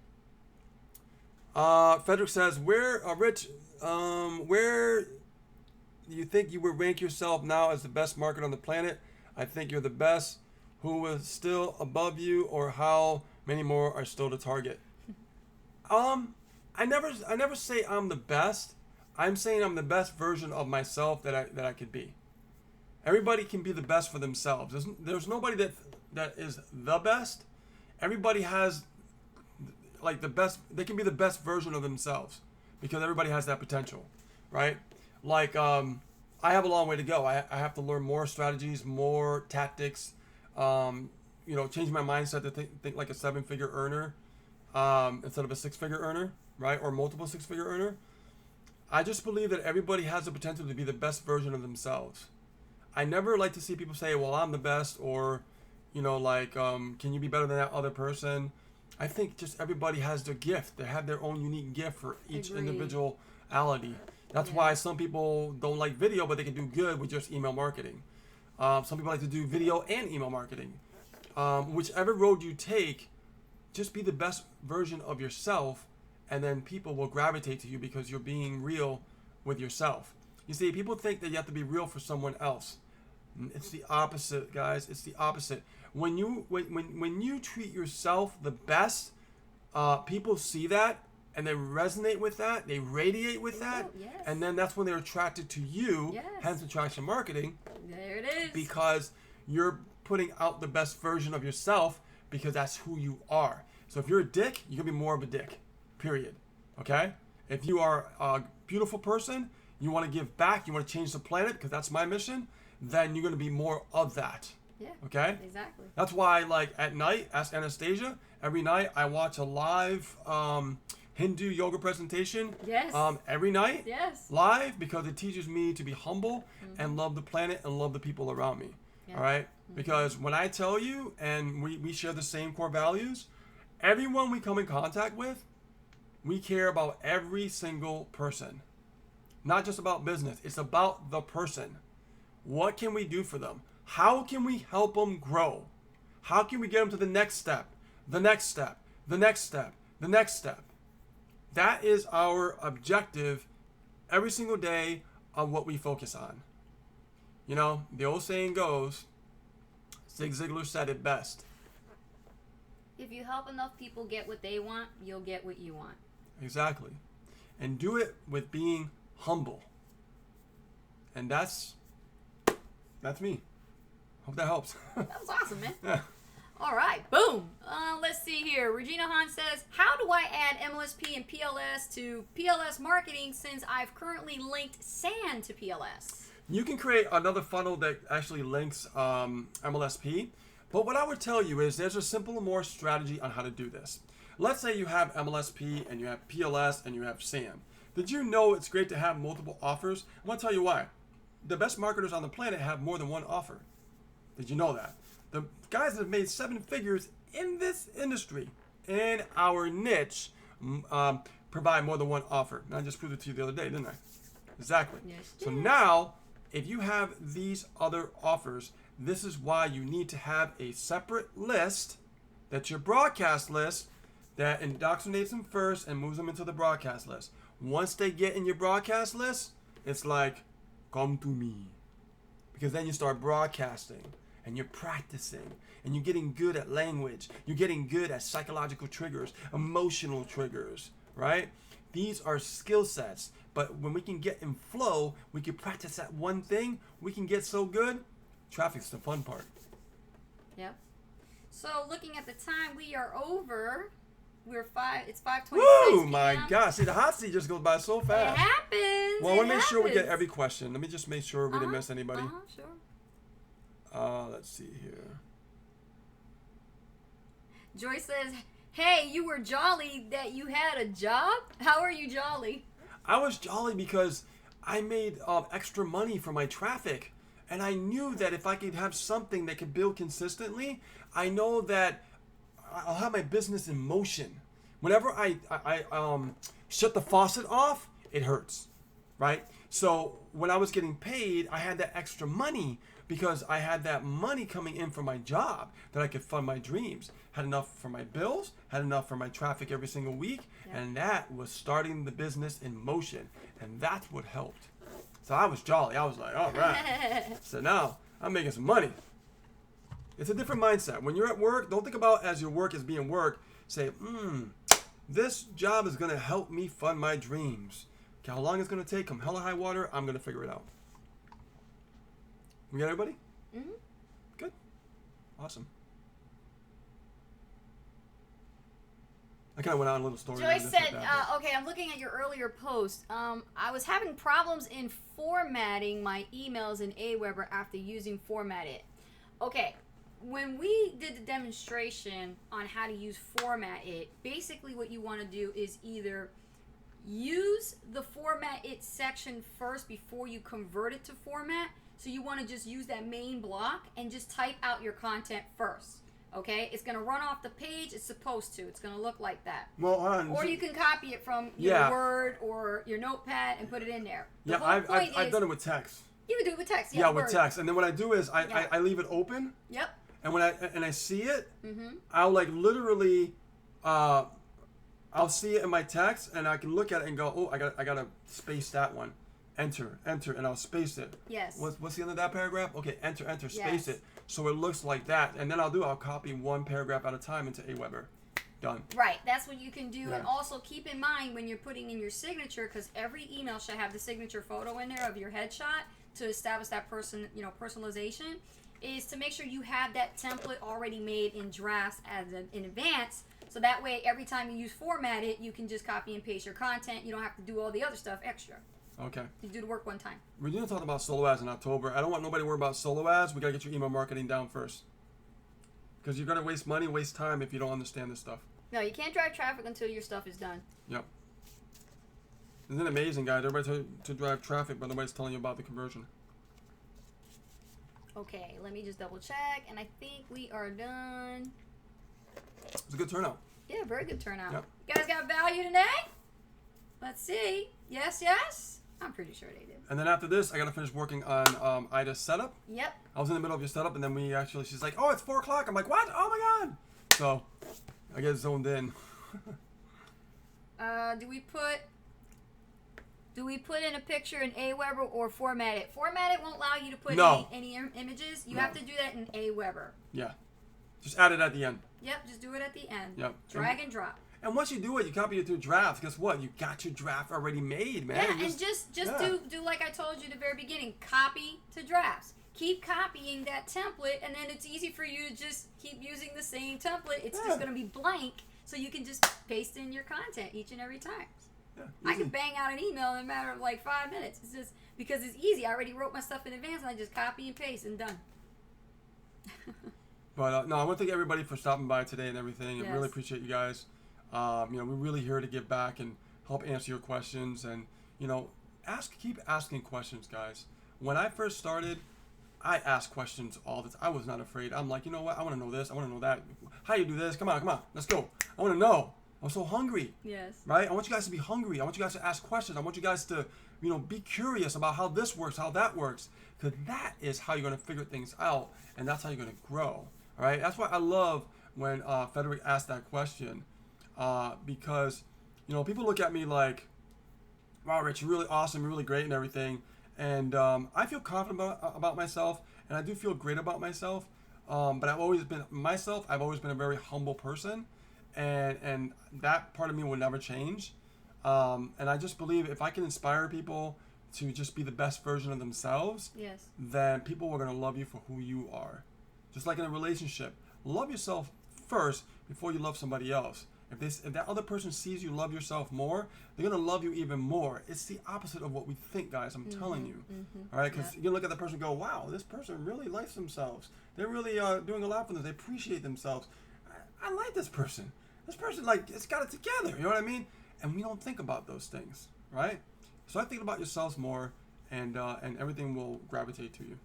Frederick says, Rich, where do you think you would rank yourself now as the best marketer on the planet? I think you're the best. Who is still above you, or how many more are still to target? I never say I'm the best. I'm saying I'm the best version of myself that I could be. Everybody can be the best for themselves. There's nobody that is the best. Everybody has like the best. They can be the best version of themselves because everybody has that potential, right? Like I have a long way to go. I have to learn more strategies, more tactics. Change my mindset to think like a 7-figure earner instead of a 6-figure earner, right? Or multiple 6-figure earner. I just believe that everybody has the potential to be the best version of themselves. I never like to see people say, well, I'm the best, or, can you be better than that other person? I think just everybody has their gift. They have their own unique gift for each individuality. That's why some people don't like video, but they can do good with just email marketing. Some people like to do video and email marketing. Whichever road you take, just be the best version of yourself, and then people will gravitate to you because you're being real with yourself. You see, people think that you have to be real for someone else. It's the opposite, guys. It's the opposite. When you treat yourself the best, people see that and they resonate with that, they radiate with that, yes. and then that's when they're attracted to you, Yes. hence attraction marketing, There it is. because you're putting out the best version of yourself because that's who you are. So if you're a dick, you're going to be more of a dick, period. Okay? If you are a beautiful person, you want to give back, you want to change the planet because that's my mission, then you're going to be more of that. Yeah. Okay? Exactly. That's why, like, at night, ask Anastasia, every night I watch a live Hindu yoga presentation. Yes. Every night. Yes. Live, because it teaches me to be humble and love the planet and love the people around me. Yeah. All right? Because when I tell you, and we share the same core values, everyone we come in contact with, we care about every single person. Not just about business. It's about the person. What can we do for them? How can we help them grow? How can we get them to the next step? The next step, the next step, the next step. That is our objective every single day of what we focus on. You know, the old saying goes, Zig Ziglar said it best. If you help enough people get what they want, you'll get what you want. Exactly. And do it with being humble. And that's me. Hope that helps. That was awesome, man. Yeah. All right, boom. Let's see here. Regina Hahn says, how do I add MLSP and PLS to PLS marketing since I've currently linked SAN to PLS? You can create another funnel that actually links MLSP. But what I would tell you is there's a simple more strategy on how to do this. Let's say you have MLSP and you have PLS and you have SAN. Did you know it's great to have multiple offers? I'm going to tell you why. The best marketers on the planet have more than one offer. Did you know that? The guys that have made 7 figures in this industry, in our niche, provide more than one offer. And I just proved it to you the other day, didn't I? Exactly. Yes, So yes. now, if you have these other offers, this is why you need to have a separate list that's your broadcast list that indoctrinates them first and moves them into the broadcast list. Once they get in your broadcast list, it's like, come to me. Because then you start broadcasting and you're practicing and you're getting good at language. You're getting good at psychological triggers, emotional triggers, right? These are skill sets. But when we can get in flow, we can practice that one thing, we can get so good. Traffic's the fun part. Yep. So looking at the time, we are over. It's 5:26 Woo! p.m. My gosh. See, the hot seat just goes by so It fast. happens. Well, I want to It make sure we get happens. every question. Let me just make sure we didn't miss anybody. Sure. Let's see here. Joyce says, hey, you were jolly that you had a job? How are you jolly? I was jolly because I made extra money for my traffic. And I knew that if I could have something that could build consistently, I know that I'll have my business in motion. Whenever I shut the faucet off, it hurts, right? So when I was getting paid, I had that extra money because I had that money coming in from my job that I could fund my dreams. Had enough for my bills, had enough for my traffic every single week, and that was starting the business in motion. And that's what helped. So I was jolly. I was like, all right. So now I'm making some money. It's a different mindset. When you're at work, don't think about as your work as being work. Say, this job is going to help me fund my dreams. Okay, how long it's going to take, come hell or high water, I'm going to figure it out. We got everybody? Mm-hmm. Good. Awesome. I kind of went on a little story. Joyce said, okay, I'm looking at your earlier post. I was having problems in formatting my emails in Aweber after using Format It. Okay, when we did the demonstration on how to use Format It, basically what you want to do is either use the Format It section first before you convert it to format. So you want to just use that main block and just type out your content first. Okay, it's gonna run off the page. It's supposed to. It's gonna look like that. Well, or you can copy it from your Word or your Notepad and put it in there. The whole point I've done it with text. You can do it with text. Yeah, Word. with text. And then what I do is I leave it open. Yep. And when I see it, I'll like literally, I'll see it in my text and I can look at it and go, oh, I gotta space that one. Enter, and I'll space it. Yes. What's the end of that paragraph? Okay, enter, space Yes. it. So it looks like that. And then I'll copy one paragraph at a time into Aweber. done. Right, that's what you can do. Yeah. And also keep in mind when you're putting in your signature, because every email should have the signature photo in there of your headshot to establish that person, personalization, is to make sure you have that template already made in drafts in advance. So that way, every time you use format it, you can just copy and paste your content. You don't have to do all the other stuff extra. Okay. You do the work one time. We're going to talk about solo ads in October. I don't want nobody to worry about solo ads. We got to get your email marketing down first. Because you're going to waste money, waste time if you don't understand this stuff. No, you can't drive traffic until your stuff is done. Yep. Isn't it amazing, guys? Everybody to drive traffic, but nobody's telling you about the conversion. Okay, let me just double check. And I think we are done. It's a good turnout. Yeah, very good turnout. Yep. You guys got value today? Let's see. Yes, yes? I'm pretty sure they did. And then after this, I got to finish working on Ida's setup. Yep. I was in the middle of your setup, and then she's like, oh, it's 4 o'clock. I'm like, what? Oh, my God. So I get zoned in. Do we put in a picture in Aweber or format it? Format it won't allow you to put any images. You have to do that in Aweber. Yeah. Just add it at the end. Yep, just do it at the end. Yep. Drag and drop. And once you do it, you copy it to a draft. Guess what? You got your draft already made, man. Yeah, and just do like I told you at the very beginning. Copy to drafts. Keep copying that template, and then it's easy for you to just keep using the same template. It's just going to be blank, so you can just paste in your content each and every time. Yeah, I can bang out an email in a matter of like 5 minutes. It's just because it's easy. I already wrote my stuff in advance, and I just copy and paste and done. But no, I want to thank everybody for stopping by today and everything. Yes. I really appreciate you guys. We're really here to give back and help answer your questions, and keep asking questions, guys. When I first started, I asked questions all the time. I was not afraid. I'm like, you know what? I want to know this. I want to know that. How you do this? Come on, let's go. I want to know. I'm so hungry. Yes. Right? I want you guys to be hungry. I want you guys to ask questions. I want you guys to, be curious about how this works, how that works, because that is how you're going to figure things out, and that's how you're going to grow. All right? That's why I love when Frederick asked that question. Because, people look at me like, wow, Rich, you're really awesome, you're really great and everything. And I feel confident about myself, and I do feel great about myself. But I've always been myself. I've always been a very humble person. And that part of me will never change. And I just believe if I can inspire people to just be the best version of themselves, yes, then people are going to love you for who you are. Just like in a relationship. Love yourself first before you love somebody else. If that other person sees you love yourself more, they're going to love you even more. It's the opposite of what we think, guys. I'm telling you. All right? Because you look at the person and go, wow, this person really likes themselves. They're really doing a lot for them. They appreciate themselves. I like this person. This person, it's got it together. You know what I mean? And we don't think about those things, right? So I think about yourselves more, and everything will gravitate to you.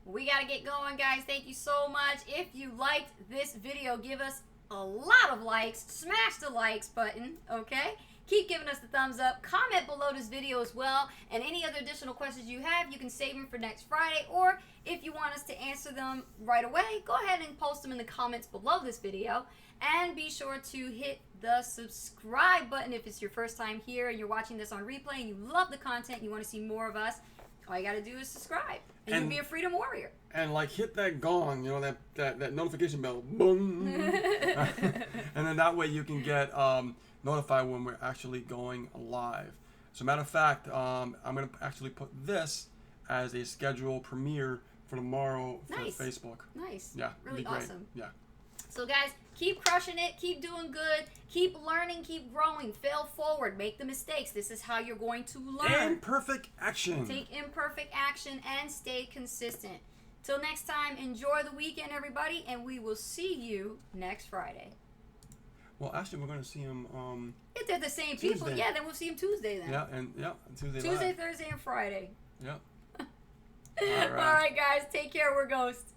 We got to get going, guys. Thank you so much. If you liked this video, give us a lot of likes. Smash the likes button, okay? Keep giving us the thumbs up. Comment below this video as well. And any other additional questions you have, you can save them for next Friday. Or if you want us to answer them right away, go ahead and post them in the comments below this video. And be sure to hit the subscribe button if it's your first time here and you're watching this on replay and you love the content, you want to see more of us. All you got to do is subscribe, and you'll be a freedom warrior. And hit that gong, that notification bell, boom. And then that way you can get notified when we're actually going live. So matter of fact, I'm going to actually put this as a scheduled premiere for tomorrow for Facebook. Nice. Yeah. Really awesome. Yeah. So guys, keep crushing it, keep doing good, keep learning, keep growing, fail forward, make the mistakes. This is how you're going to learn. Imperfect action. Take imperfect action and stay consistent. Till next time, enjoy the weekend, everybody, and we will see you next Friday. Well, actually, we're going to see them. If they're the same Tuesday. people, yeah, then we'll see them Tuesday then. Yeah, Tuesday. Tuesday, Thursday, and Friday. Yep. All right, guys, take care. We're Ghosts.